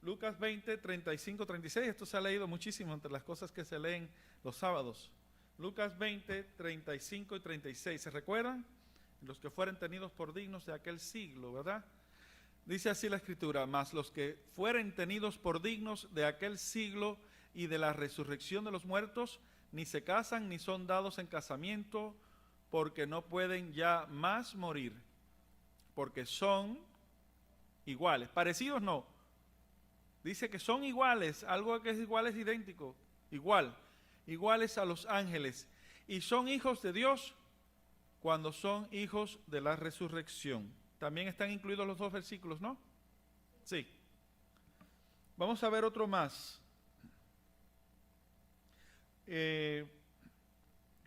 Lucas 20, 35, 36. Esto se ha leído muchísimo entre las cosas que se leen los sábados. Lucas 20, 35 y 36. ¿Se recuerdan? Los que fueren tenidos por dignos de aquel siglo, ¿verdad? Dice así la Escritura: mas los que fueren tenidos por dignos de aquel siglo y de la resurrección de los muertos, ni se casan ni son dados en casamiento, porque no pueden ya más morir, porque son iguales. Parecidos no. Dice que son iguales, algo que es igual es idéntico, iguales a los ángeles, y son hijos de Dios cuando son hijos de la resurrección. También están incluidos los 2 versículos, ¿no? Sí. Vamos a ver otro más.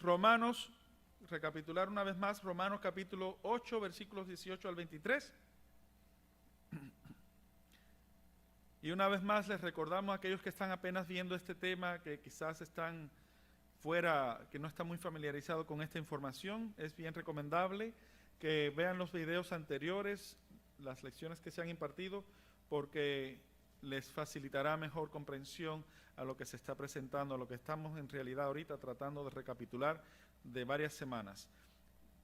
Romanos, recapitular una vez más, Romanos capítulo 8, versículos 18 al 23. Y una vez más les recordamos a aquellos que están apenas viendo este tema, que quizás están fuera, que no están muy familiarizados con esta información, es bien recomendable que vean los videos anteriores, las lecciones que se han impartido, porque les facilitará mejor comprensión a lo que se está presentando, a lo que estamos en realidad ahorita tratando de recapitular de varias semanas.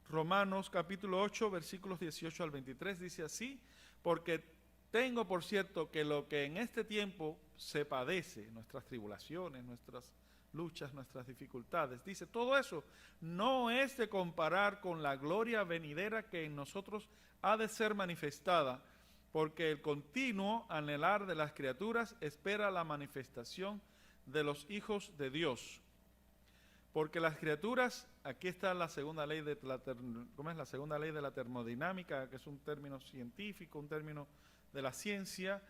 Romanos capítulo 8, versículos 18 al 23 dice así: porque tengo por cierto que lo que en este tiempo se padece, nuestras tribulaciones, nuestras luchas, nuestras dificultades, dice, todo eso no es de comparar con la gloria venidera que en nosotros ha de ser manifestada, porque el continuo anhelar de las criaturas espera la manifestación de los hijos de Dios. Porque las criaturas, aquí está la segunda ley de la segunda ley de la termodinámica, que es un término científico, un término de la ciencia,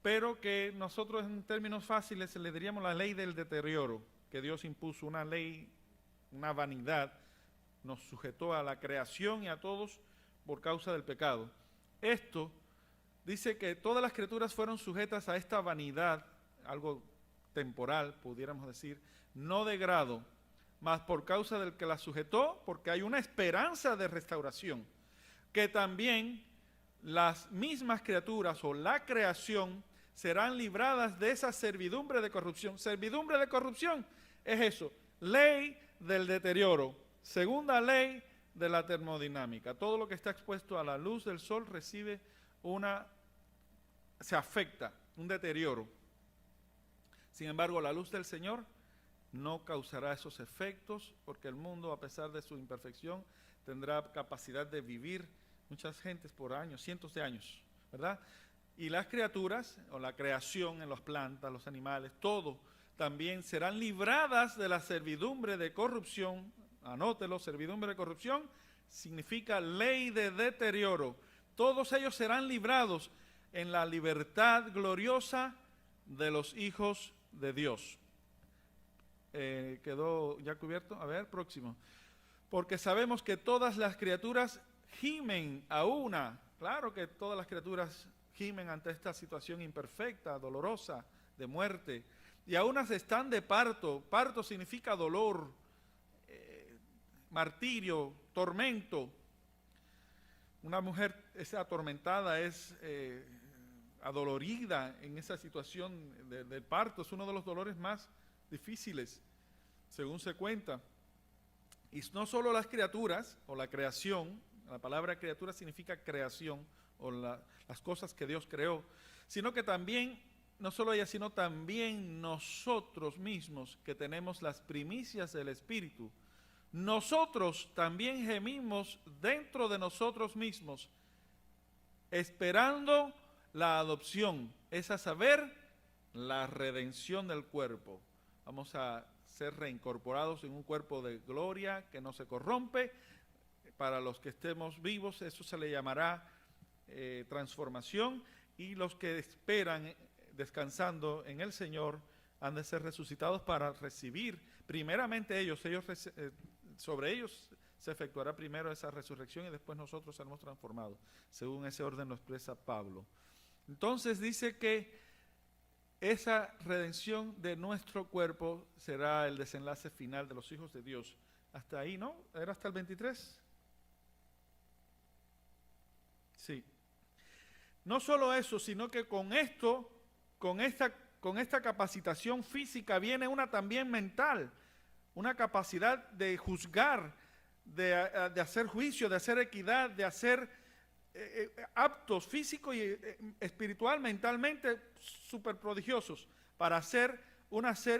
pero que nosotros en términos fáciles le diríamos la ley del deterioro, que Dios impuso, una ley, una vanidad, nos sujetó a la creación y a todos por causa del pecado. Esto dice que todas las criaturas fueron sujetas a esta vanidad, algo temporal, pudiéramos decir, no de grado, mas por causa del que la sujetó, porque hay una esperanza de restauración, que también las mismas criaturas o la creación serán libradas de esa servidumbre de corrupción. Servidumbre de corrupción es eso, ley del deterioro, segunda ley de la termodinámica. Todo lo que está expuesto a la luz del sol recibe se afecta, un deterioro. Sin embargo, la luz del Señor no causará esos efectos, porque el mundo, a pesar de su imperfección, tendrá capacidad de vivir muchas gentes por años, cientos de años, ¿verdad? Y las criaturas, o la creación en las plantas, los animales, todo, también serán libradas de la servidumbre de corrupción. Anótelo, servidumbre de corrupción significa ley de deterioro. Todos ellos serán librados en la libertad gloriosa de los hijos de Dios. ¿Quedó ya cubierto? A ver, próximo. Porque sabemos que todas las criaturas gimen a una. Claro que todas las criaturas gimen ante esta situación imperfecta, dolorosa, de muerte. Y a unas están de parto. Parto significa dolor, martirio, tormento. Una mujer es atormentada, es adolorida en esa situación del parto. Es uno de los dolores más difíciles, según se cuenta. Y no solo las criaturas o la creación, la palabra criatura significa creación o las cosas que Dios creó, sino que también, no solo ella, sino también nosotros mismos que tenemos las primicias del Espíritu. Nosotros también gemimos dentro de nosotros mismos, esperando la adopción, es a saber, la redención del cuerpo. Vamos a ser reincorporados en un cuerpo de gloria que no se corrompe. Para los que estemos vivos, eso se le llamará transformación, y los que esperan descansando en el Señor han de ser resucitados para recibir primeramente sobre ellos se efectuará primero esa resurrección y después nosotros seremos transformados, según ese orden lo expresa Pablo. Entonces dice que esa redención de nuestro cuerpo será el desenlace final de los hijos de Dios. Hasta ahí, ¿no? ¿Era hasta el 23? Sí. No solo eso, sino que con esto, con esta capacitación física viene una también mental, una capacidad de juzgar, de hacer juicio, de hacer equidad, de hacer aptos físicos y espiritual, mentalmente súper prodigiosos para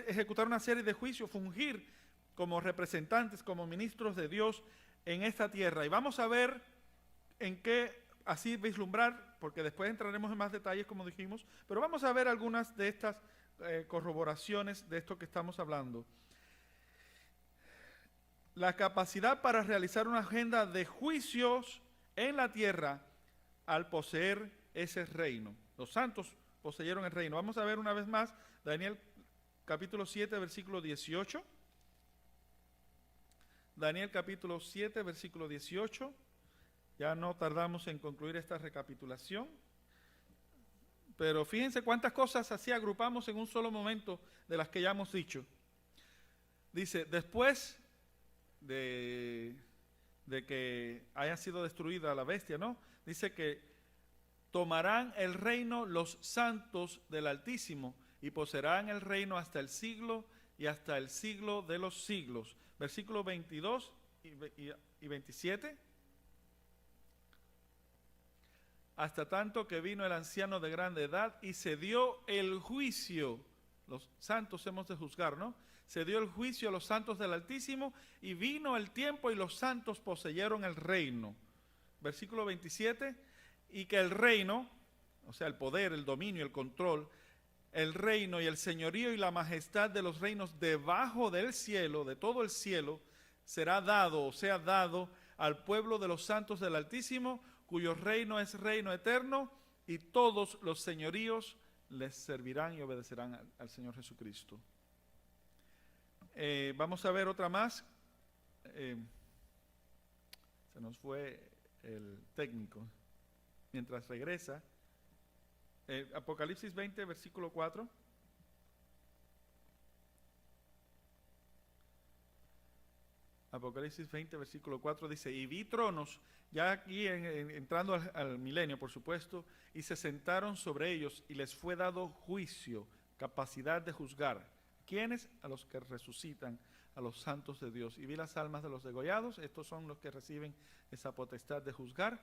ejecutar una serie de juicios, fungir como representantes, como ministros de Dios en esta tierra. Y vamos a ver en qué, así vislumbrar, porque después entraremos en más detalles, como dijimos, pero vamos a ver algunas de estas corroboraciones de esto que estamos hablando. La capacidad para realizar una agenda de juicios en la tierra al poseer ese reino. Los santos poseyeron el reino. Vamos a ver una vez más Daniel capítulo 7, versículo 18. Daniel capítulo 7, versículo 18. Ya no tardamos en concluir esta recapitulación. Pero fíjense cuántas cosas así agrupamos en un solo momento de las que ya hemos dicho. Dice, después de que haya sido destruida la bestia, ¿no? Dice que tomarán el reino los santos del Altísimo y poseerán el reino hasta el siglo y hasta el siglo de los siglos. Versículos 22 y 27. Hasta tanto que vino el anciano de grande edad y se dio el juicio. Los santos hemos de juzgar, ¿no? Se dio el juicio a los santos del Altísimo y vino el tiempo y los santos poseyeron el reino. Versículo 27. Y que el reino, o sea, el poder, el dominio, el control, el reino y el señorío y la majestad de los reinos debajo del cielo, de todo el cielo, será dado o sea dado al pueblo de los santos del Altísimo, cuyo reino es reino eterno, y todos los señoríos les servirán y obedecerán al Señor Jesucristo. Vamos a ver otra más. Se nos fue el técnico. Mientras regresa, Apocalipsis 20, versículo 4. Apocalipsis 20, versículo 4 dice, y vi tronos, ya aquí entrando al milenio, por supuesto, y se sentaron sobre ellos, y les fue dado juicio, capacidad de juzgar. ¿Quiénes? A los que resucitan, a los santos de Dios. Y vi las almas de los degollados, estos son los que reciben esa potestad de juzgar.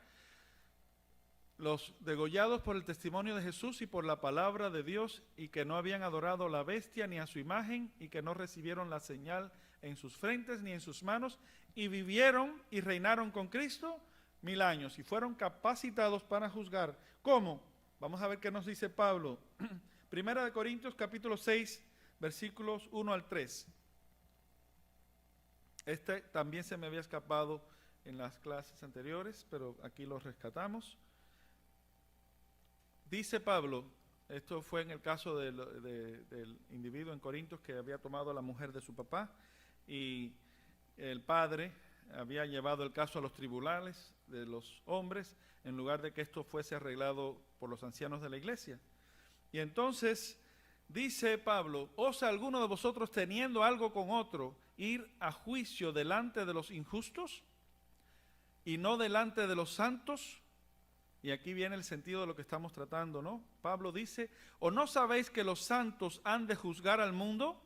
Los degollados por el testimonio de Jesús y por la palabra de Dios, y que no habían adorado a la bestia ni a su imagen, y que no recibieron la señal en sus frentes ni en sus manos, y vivieron y reinaron con Cristo 1000 años, y fueron capacitados para juzgar. ¿Cómo? Vamos a ver qué nos dice Pablo. Primera de Corintios capítulo 6, versículos 1 al 3. Este también se me había escapado en las clases anteriores, pero aquí lo rescatamos. Dice Pablo, esto fue en el caso del individuo en Corintios que había tomado a la mujer de su papá, y el padre había llevado el caso a los tribunales de los hombres en lugar de que esto fuese arreglado por los ancianos de la iglesia. Y entonces dice Pablo, ¿osa alguno de vosotros teniendo algo con otro ir a juicio delante de los injustos y no delante de los santos? Y aquí viene el sentido de lo que estamos tratando, ¿no? Pablo dice, ¿o no sabéis que los santos han de juzgar al mundo?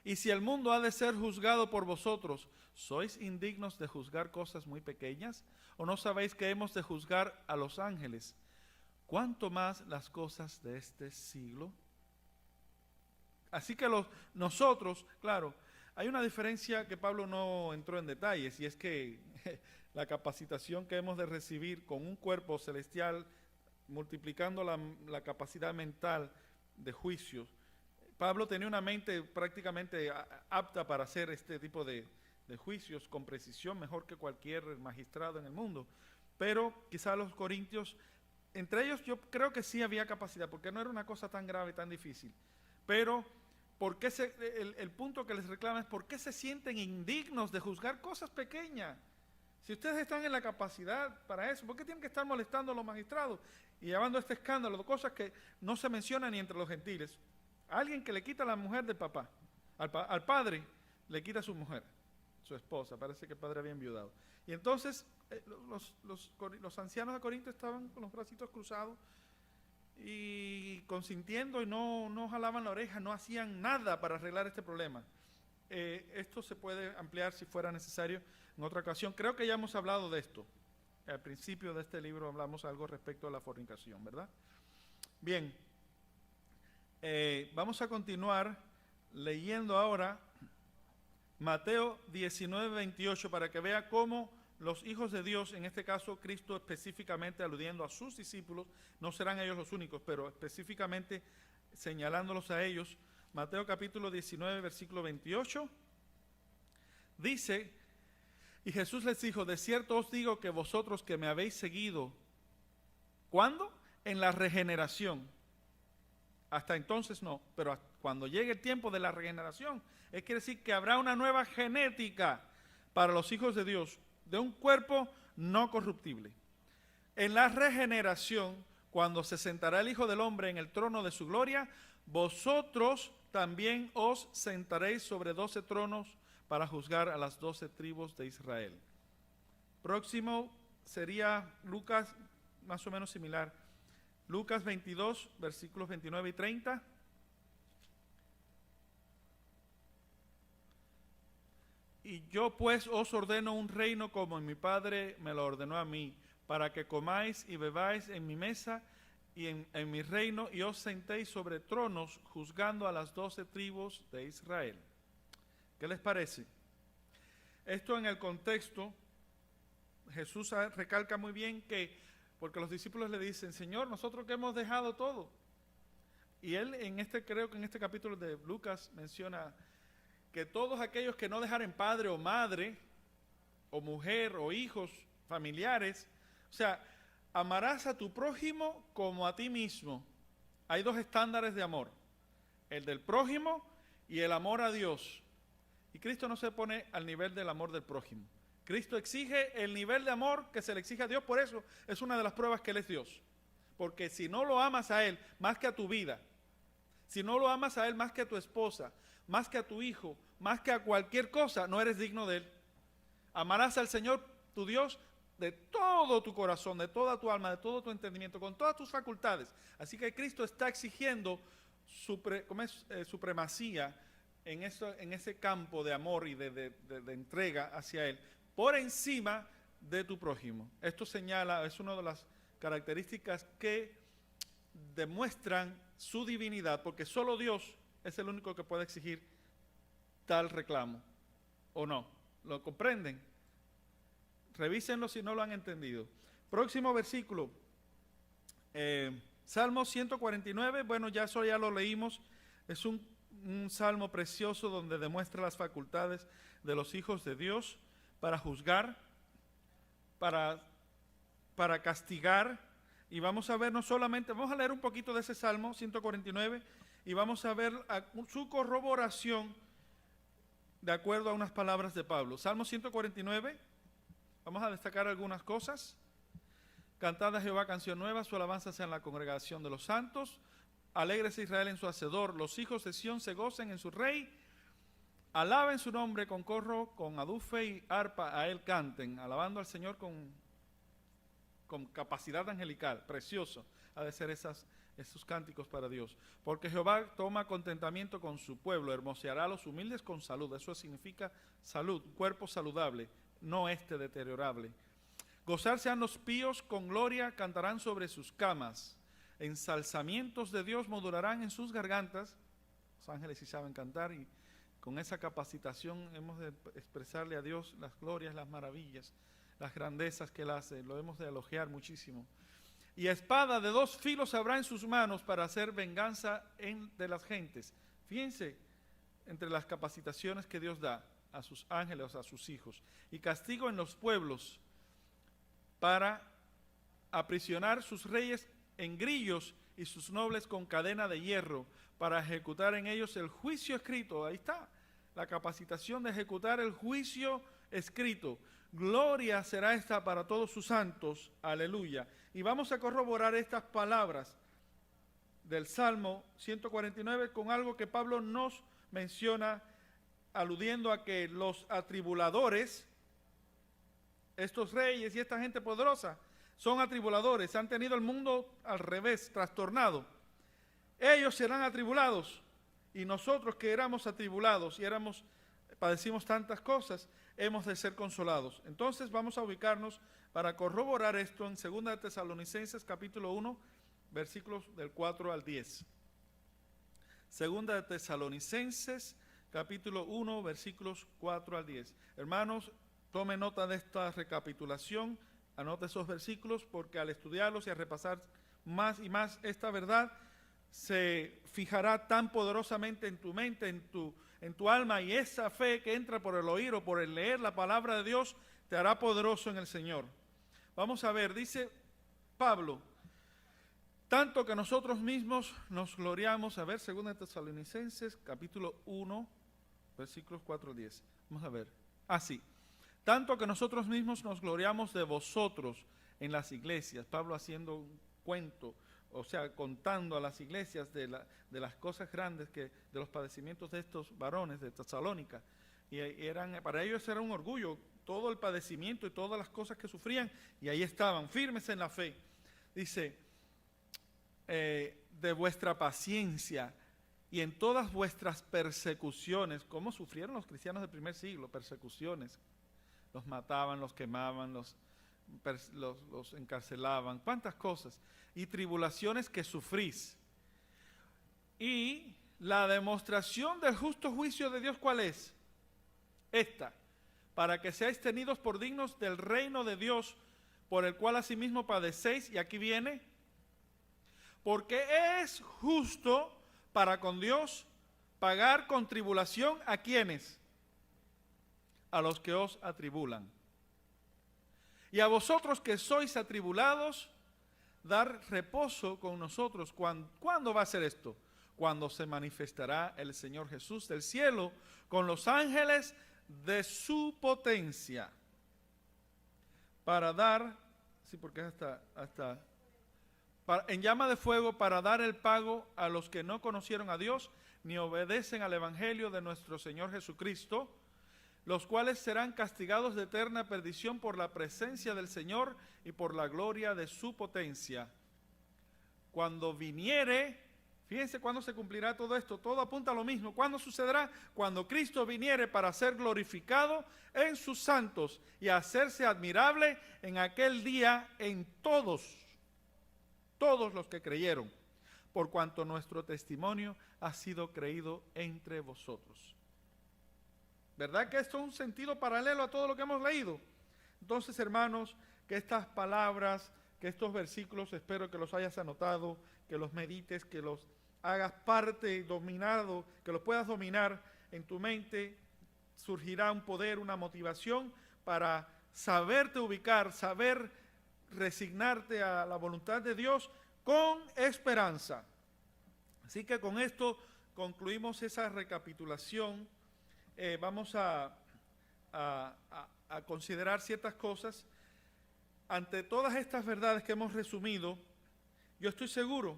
Y si el mundo ha de ser juzgado por vosotros, ¿sois indignos de juzgar cosas muy pequeñas? ¿O no sabéis que hemos de juzgar a los ángeles? ¿Cuánto más las cosas de este siglo? Así que nosotros, claro, hay una diferencia que Pablo no entró en detalles, y es que la capacitación que hemos de recibir con un cuerpo celestial, multiplicando la capacidad mental de juicio. Pablo tenía una mente prácticamente apta para hacer este tipo de juicios con precisión, mejor que cualquier magistrado en el mundo. Pero quizá los corintios, entre ellos yo creo que sí había capacidad, porque no era una cosa tan grave, tan difícil. Pero ¿por qué el punto que les reclama es por qué se sienten indignos de juzgar cosas pequeñas? Si ustedes están en la capacidad para eso, ¿por qué tienen que estar molestando a los magistrados y llevando este escándalo de cosas que no se mencionan ni entre los gentiles? Alguien que le quita a la mujer del papá, al padre le quita a su mujer, su esposa, parece que el padre había enviudado. Y entonces los ancianos de Corinto estaban con los bracitos cruzados y consintiendo, y no jalaban la oreja, no hacían nada para arreglar este problema. Esto se puede ampliar si fuera necesario en otra ocasión. Creo que ya hemos hablado de esto. Al principio de este libro hablamos algo respecto a la fornicación, ¿verdad? Bien, vamos a continuar leyendo ahora Mateo 19, 28, para que vea cómo los hijos de Dios, en este caso Cristo específicamente aludiendo a sus discípulos, no serán ellos los únicos, pero específicamente señalándolos a ellos. Mateo capítulo 19, versículo 28, dice, y Jesús les dijo, de cierto os digo que vosotros que me habéis seguido, ¿cuándo? En la regeneración. Hasta entonces no, pero cuando llegue el tiempo de la regeneración, quiere decir que habrá una nueva genética para los hijos de Dios, de un cuerpo no corruptible. En la regeneración, cuando se sentará el Hijo del Hombre en el trono de su gloria, vosotros también os sentaréis sobre 12 tronos para juzgar a las 12 tribus de Israel. Próximo sería Lucas, más o menos similar. Lucas 22, versículos 29 y 30. Y yo pues os ordeno un reino como mi Padre me lo ordenó a mí, para que comáis y bebáis en mi mesa y en mi reino, y os sentéis sobre tronos juzgando a las 12 tribus de Israel. ¿Qué les parece? Esto en el contexto, Jesús recalca muy bien que, porque los discípulos le dicen, Señor, nosotros que hemos dejado todo. Y él creo que en este capítulo de Lucas menciona que todos aquellos que no dejaren padre o madre, o mujer, o hijos, familiares, o sea, amarás a tu prójimo como a ti mismo. Hay dos estándares de amor, el del prójimo y el amor a Dios. Y Cristo no se pone al nivel del amor del prójimo. Cristo exige el nivel de amor que se le exige a Dios, por eso es una de las pruebas que Él es Dios. Porque si no lo amas a Él más que a tu vida, si no lo amas a Él más que a tu esposa, más que a tu hijo, más que a cualquier cosa, no eres digno de Él. Amarás al Señor, tu Dios, de todo tu corazón, de toda tu alma, de todo tu entendimiento, con todas tus facultades. Así que Cristo está exigiendo supremacía en ese campo de amor y de entrega hacia Él, por encima de tu prójimo. Esto señala, es una de las características que demuestran su divinidad, porque solo Dios es el único que puede exigir tal reclamo, ¿o no? ¿Lo comprenden? Revísenlo si no lo han entendido. Próximo versículo, Salmo 149, bueno, eso ya lo leímos, es un salmo precioso donde demuestra las facultades de los hijos de Dios para juzgar, para castigar, y vamos a ver no solamente, vamos a leer un poquito de ese Salmo 149 y vamos a ver su corroboración de acuerdo a unas palabras de Pablo. Salmo 149, vamos a destacar algunas cosas. Cantad a Jehová canción nueva, su alabanza sea en la congregación de los santos. Alégrese Israel en su hacedor, los hijos de Sión se gocen en su rey. Alaben su nombre con corro, con adufe y arpa, a él canten, alabando al Señor con capacidad angelical. Precioso ha de ser esos cánticos para Dios. Porque Jehová toma contentamiento con su pueblo, hermoseará a los humildes con salud. Eso significa salud, cuerpo saludable, no deteriorable. Gozarse han los píos con gloria, cantarán sobre sus camas. Ensalzamientos de Dios modularán en sus gargantas. Los ángeles sí saben cantar, y con esa capacitación hemos de expresarle a Dios las glorias, las maravillas, las grandezas que Él hace. Lo hemos de elogiar muchísimo. Y espada de 2 filos habrá en sus manos para hacer venganza de las gentes. Fíjense entre las capacitaciones que Dios da a sus ángeles, a sus hijos. Y castigo en los pueblos para aprisionar sus reyes en grillos y sus nobles con cadena de hierro, para ejecutar en ellos el juicio escrito. Ahí está, la capacitación de ejecutar el juicio escrito. Gloria será esta para todos sus santos. Aleluya. Y vamos a corroborar estas palabras del Salmo 149 con algo que Pablo nos menciona, aludiendo a que los atribuladores, estos reyes y esta gente poderosa, son atribuladores, han tenido el mundo al revés, trastornado. Ellos serán atribulados, y nosotros que éramos atribulados y padecimos tantas cosas, hemos de ser consolados. Entonces vamos a ubicarnos para corroborar esto en 2 de Tesalonicenses capítulo 1, versículos del 4 al 10. 2 de Tesalonicenses capítulo 1, versículos 4 al 10. Hermanos, tome nota de esta recapitulación, anote esos versículos, porque al estudiarlos y a repasar más y más esta verdad, se fijará tan poderosamente en tu mente, en tu alma, y esa fe que entra por el oír o por el leer la palabra de Dios te hará poderoso en el Señor. Vamos a ver, dice Pablo, tanto que nosotros mismos nos gloriamos, a ver, 2 de Tesalonicenses capítulo 1, versículos 4 al 10. Vamos a ver, así. Tanto que nosotros mismos nos gloriamos de vosotros en las iglesias. Pablo haciendo un cuento, o sea, contando a las iglesias de las cosas grandes, de los padecimientos de estos varones de Tesalónica. Y para ellos era un orgullo, todo el padecimiento y todas las cosas que sufrían, y ahí estaban, firmes en la fe. Dice, de vuestra paciencia y en todas vuestras persecuciones. ¿Cómo sufrieron los cristianos del primer siglo? Persecuciones. Los mataban, los quemaban, los encarcelaban. ¿Cuántas cosas? Y tribulaciones que sufrís. Y la demostración del justo juicio de Dios, ¿cuál es? Esta: para que seáis tenidos por dignos del reino de Dios, por el cual asimismo padecéis. Y aquí viene: porque es justo para con Dios pagar con tribulación ¿a quiénes? A los que os atribulan. Y a vosotros que sois atribulados, dar reposo con nosotros. ¿Cuándo va a ser esto? Cuando se manifestará el Señor Jesús del cielo con los ángeles de su potencia, para dar, sí, porque es en llama de fuego, para dar el pago a los que no conocieron a Dios ni obedecen al evangelio de nuestro Señor Jesucristo, los cuales serán castigados de eterna perdición por la presencia del Señor y por la gloria de su potencia. Cuando viniere, fíjense cuándo se cumplirá todo esto, todo apunta a lo mismo. ¿Cuándo sucederá? Cuando Cristo viniere para ser glorificado en sus santos y hacerse admirable en aquel día en todos los que creyeron, por cuanto nuestro testimonio ha sido creído entre vosotros. ¿Verdad que esto es un sentido paralelo a todo lo que hemos leído? Entonces, hermanos, que estas palabras, que estos versículos, espero que los hayas anotado, que los medites, que los hagas parte, dominado, que los puedas dominar en tu mente. Surgirá un poder, una motivación para saberte ubicar, saber resignarte a la voluntad de Dios con esperanza. Así que con esto concluimos esa recapitulación. Vamos a considerar ciertas cosas. Ante todas estas verdades que hemos resumido, yo estoy seguro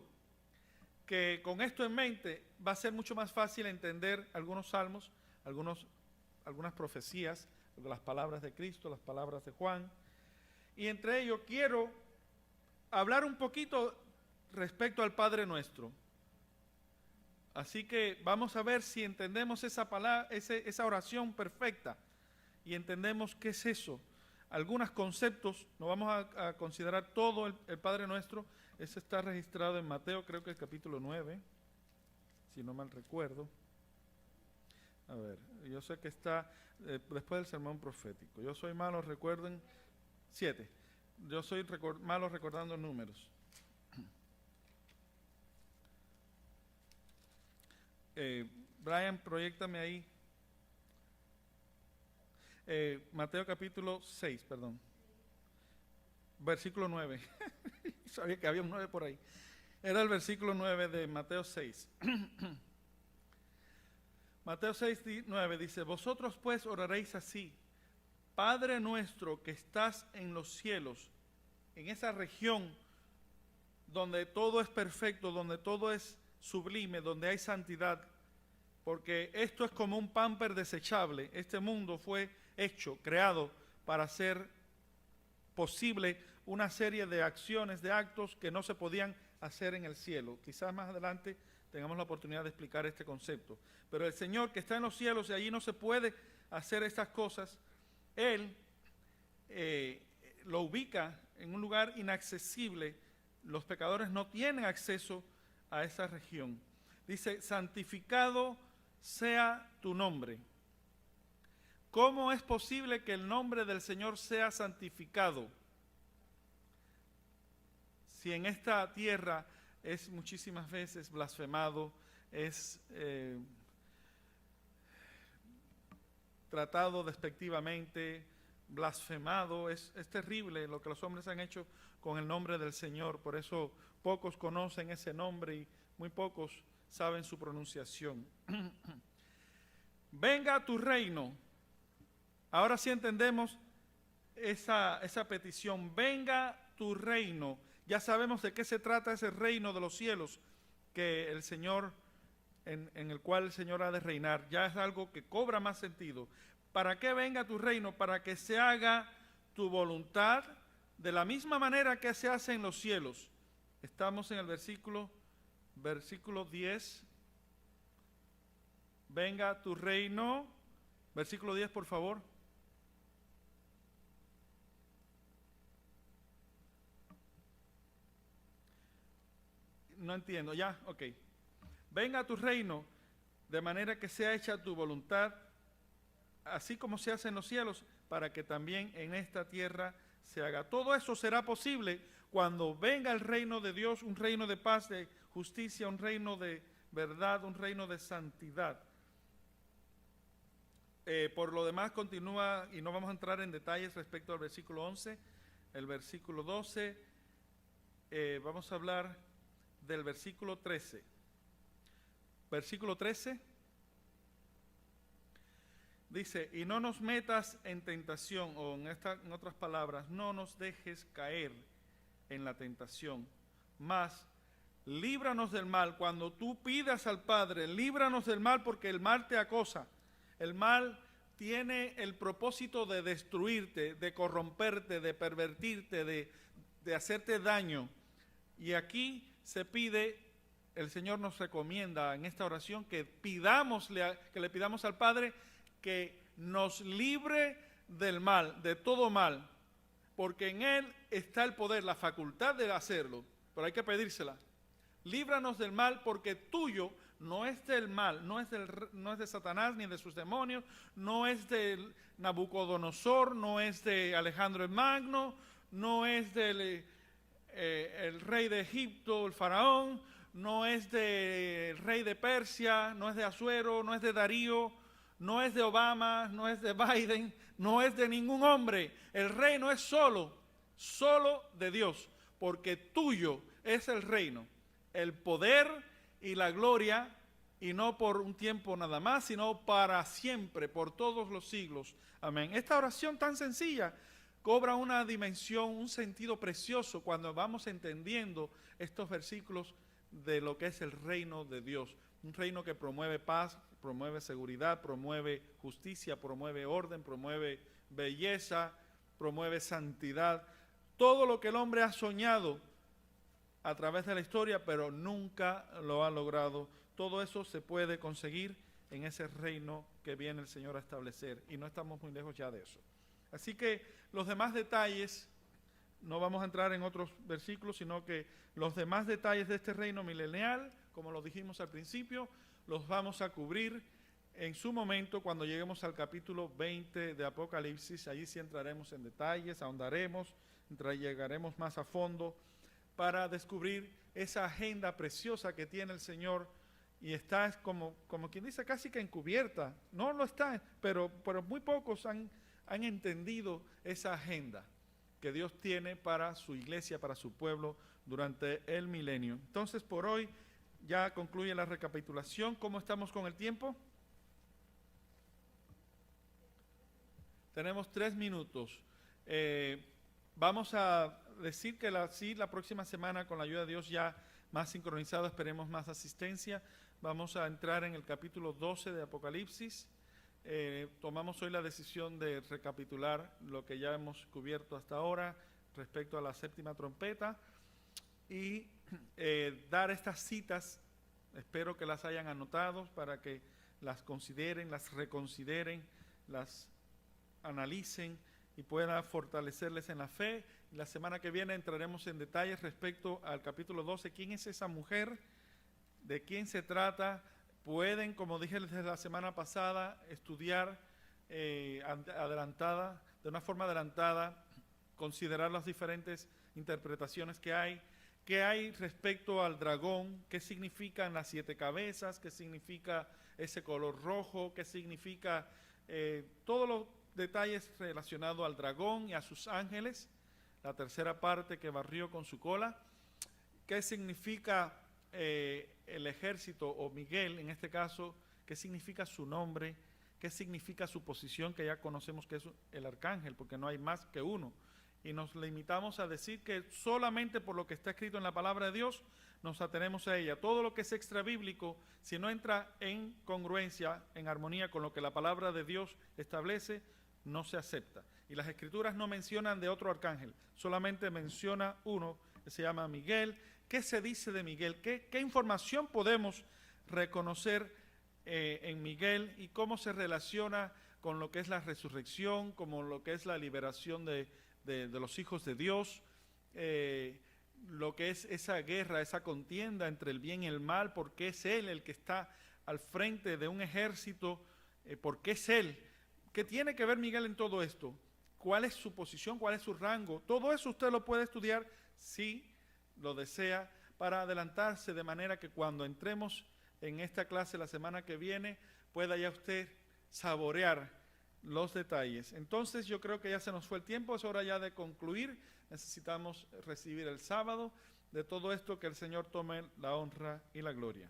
que con esto en mente va a ser mucho más fácil entender algunos salmos, algunas profecías, las palabras de Cristo, las palabras de Juan. Y entre ellos quiero hablar un poquito respecto al Padre Nuestro. Así que vamos a ver si entendemos esa palabra, esa oración perfecta, y entendemos qué es eso. Algunos conceptos, no vamos a considerar todo el Padre Nuestro. Ese está registrado en Mateo, creo que el capítulo 9, si no mal recuerdo. A ver, yo sé que está después del sermón profético. Yo soy malo, recuerden, 7. Yo soy malo recordando números. Brian, proyéctame ahí. Mateo capítulo 6, perdón. Versículo 9. Sabía que había un 9 por ahí. Era el versículo 9 de Mateo 6. Mateo 6, 9 dice: vosotros pues oraréis así: Padre nuestro que estás en los cielos, en esa región donde todo es perfecto, donde todo es sublime, donde hay santidad, porque esto es como un pamper desechable. Este mundo fue hecho, creado para hacer posible una serie de acciones, de actos que no se podían hacer en el cielo. Quizás más adelante tengamos la oportunidad de explicar este concepto. Pero el Señor que está en los cielos, y allí no se puede hacer estas cosas, Él lo ubica en un lugar inaccesible. Los pecadores no tienen acceso a esa región. Dice: santificado sea tu nombre. ¿Cómo es posible que el nombre del Señor sea santificado si en esta tierra es muchísimas veces blasfemado, es tratado despectivamente, blasfemado? Es terrible lo que los hombres han hecho con el nombre del Señor. Por eso pocos conocen ese nombre y muy pocos saben su pronunciación. Venga a tu reino. Ahora sí entendemos esa petición. Venga tu reino. Ya sabemos de qué se trata ese reino de los cielos que el Señor, en el cual el Señor ha de reinar. Ya es algo que cobra más sentido. ¿Para qué venga tu reino? Para que se haga tu voluntad de la misma manera que se hace en los cielos. Estamos en el versículo 10. Venga tu reino. Versículo 10, por favor. No entiendo, ya, ok. Venga tu reino, de manera que sea hecha tu voluntad, así como se hace en los cielos, para que también en esta tierra se haga. Todo eso será posible cuando venga el reino de Dios, un reino de paz, de justicia, un reino de verdad, un reino de santidad. Por lo demás continúa, y no vamos a entrar en detalles respecto al versículo 11, el versículo 12, vamos a hablar del versículo 13. Versículo 13 dice, y no nos metas en tentación, o en otras palabras, no nos dejes caer en la tentación, mas líbranos del mal. Cuando tú pidas al Padre, líbranos del mal, porque el mal te acosa. El mal tiene el propósito de destruirte, de corromperte, de pervertirte, de hacerte daño. Y aquí se pide, el Señor nos recomienda en esta oración que le pidamos al Padre que nos libre del mal, de todo mal, porque en Él está el poder, la facultad de hacerlo, pero hay que pedírsela. Líbranos del mal, porque tuyo no es del mal, no es de Satanás ni de sus demonios, no es de Nabucodonosor, no es de Alejandro el Magno, no es del el rey de Egipto, el faraón, no es del rey de Persia, no es de Asuero, no es de Darío, no es de Obama, no es de Biden, no es de ningún hombre. El reino es solo de Dios, porque tuyo es el reino, el poder y la gloria, y no por un tiempo nada más, sino para siempre, por todos los siglos. Amén. Esta oración tan sencilla cobra una dimensión, un sentido precioso cuando vamos entendiendo estos versículos de lo que es el reino de Dios. Un reino que promueve paz, promueve seguridad, promueve justicia, promueve orden, promueve belleza, promueve santidad. Todo lo que el hombre ha soñado a través de la historia, pero nunca lo ha logrado. Todo eso se puede conseguir en ese reino que viene el Señor a establecer, y no estamos muy lejos ya de eso. Así que los demás detalles, no vamos a entrar en otros versículos, sino que los demás detalles de este reino milenial, como lo dijimos al principio, los vamos a cubrir en su momento cuando lleguemos al capítulo 20 de Apocalipsis. Allí sí entraremos en detalles, ahondaremos, llegaremos más a fondo para descubrir esa agenda preciosa que tiene el Señor, y está como quien dice casi que encubierta. No lo está, pero muy pocos han entendido esa agenda que Dios tiene para su iglesia, para su pueblo durante el milenio. Entonces, por hoy ya concluye la recapitulación. ¿Cómo estamos con el tiempo? Tenemos 3 minutos. Vamos a decir que la próxima semana, con la ayuda de Dios, ya más sincronizado, esperemos más asistencia. Vamos a entrar en el capítulo 12 de Apocalipsis. Tomamos hoy la decisión de recapitular lo que ya hemos cubierto hasta ahora respecto a la 7ª trompeta y dar estas citas. Espero que las hayan anotado para que las consideren, las reconsideren, las analicen y pueda fortalecerles en la fe. La semana que viene entraremos en detalles respecto al capítulo 12. ¿Quién es esa mujer? ¿De quién se trata? Pueden, como dije desde la semana pasada, estudiar de una forma adelantada, considerar las diferentes interpretaciones que hay. ¿Qué hay respecto al dragón? ¿Qué significan las 7 cabezas? ¿Qué significa ese color rojo? ¿Qué significa todos los detalles relacionados al dragón y a sus ángeles? La tercera parte que barrió con su cola. ¿Qué significa el ejército, o Miguel en este caso? ¿Qué significa su nombre? ¿Qué significa su posición, que ya conocemos que es el arcángel, porque no hay más que uno? Y nos limitamos a decir que solamente por lo que está escrito en la palabra de Dios nos atenemos a ella. Todo lo que es extrabíblico, si no entra en congruencia, en armonía con lo que la palabra de Dios establece, no se acepta. Y las escrituras no mencionan de otro arcángel, solamente menciona uno que se llama Miguel, ¿Qué se dice de Miguel? ¿Qué información podemos reconocer en Miguel y cómo se relaciona con lo que es la resurrección, como lo que es la liberación de los hijos de Dios, lo que es esa guerra, esa contienda entre el bien y el mal, porque es Él el que está al frente de un ejército, porque es Él. ¿Qué tiene que ver Miguel en todo esto? ¿Cuál es su posición? ¿Cuál es su rango? Todo eso usted lo puede estudiar si lo desea, para adelantarse de manera que cuando entremos en esta clase la semana que viene pueda ya usted saborear los detalles. Entonces yo creo que ya se nos fue el tiempo, es hora ya de concluir. Necesitamos recibir el sábado. De todo esto que el Señor tome la honra y la gloria.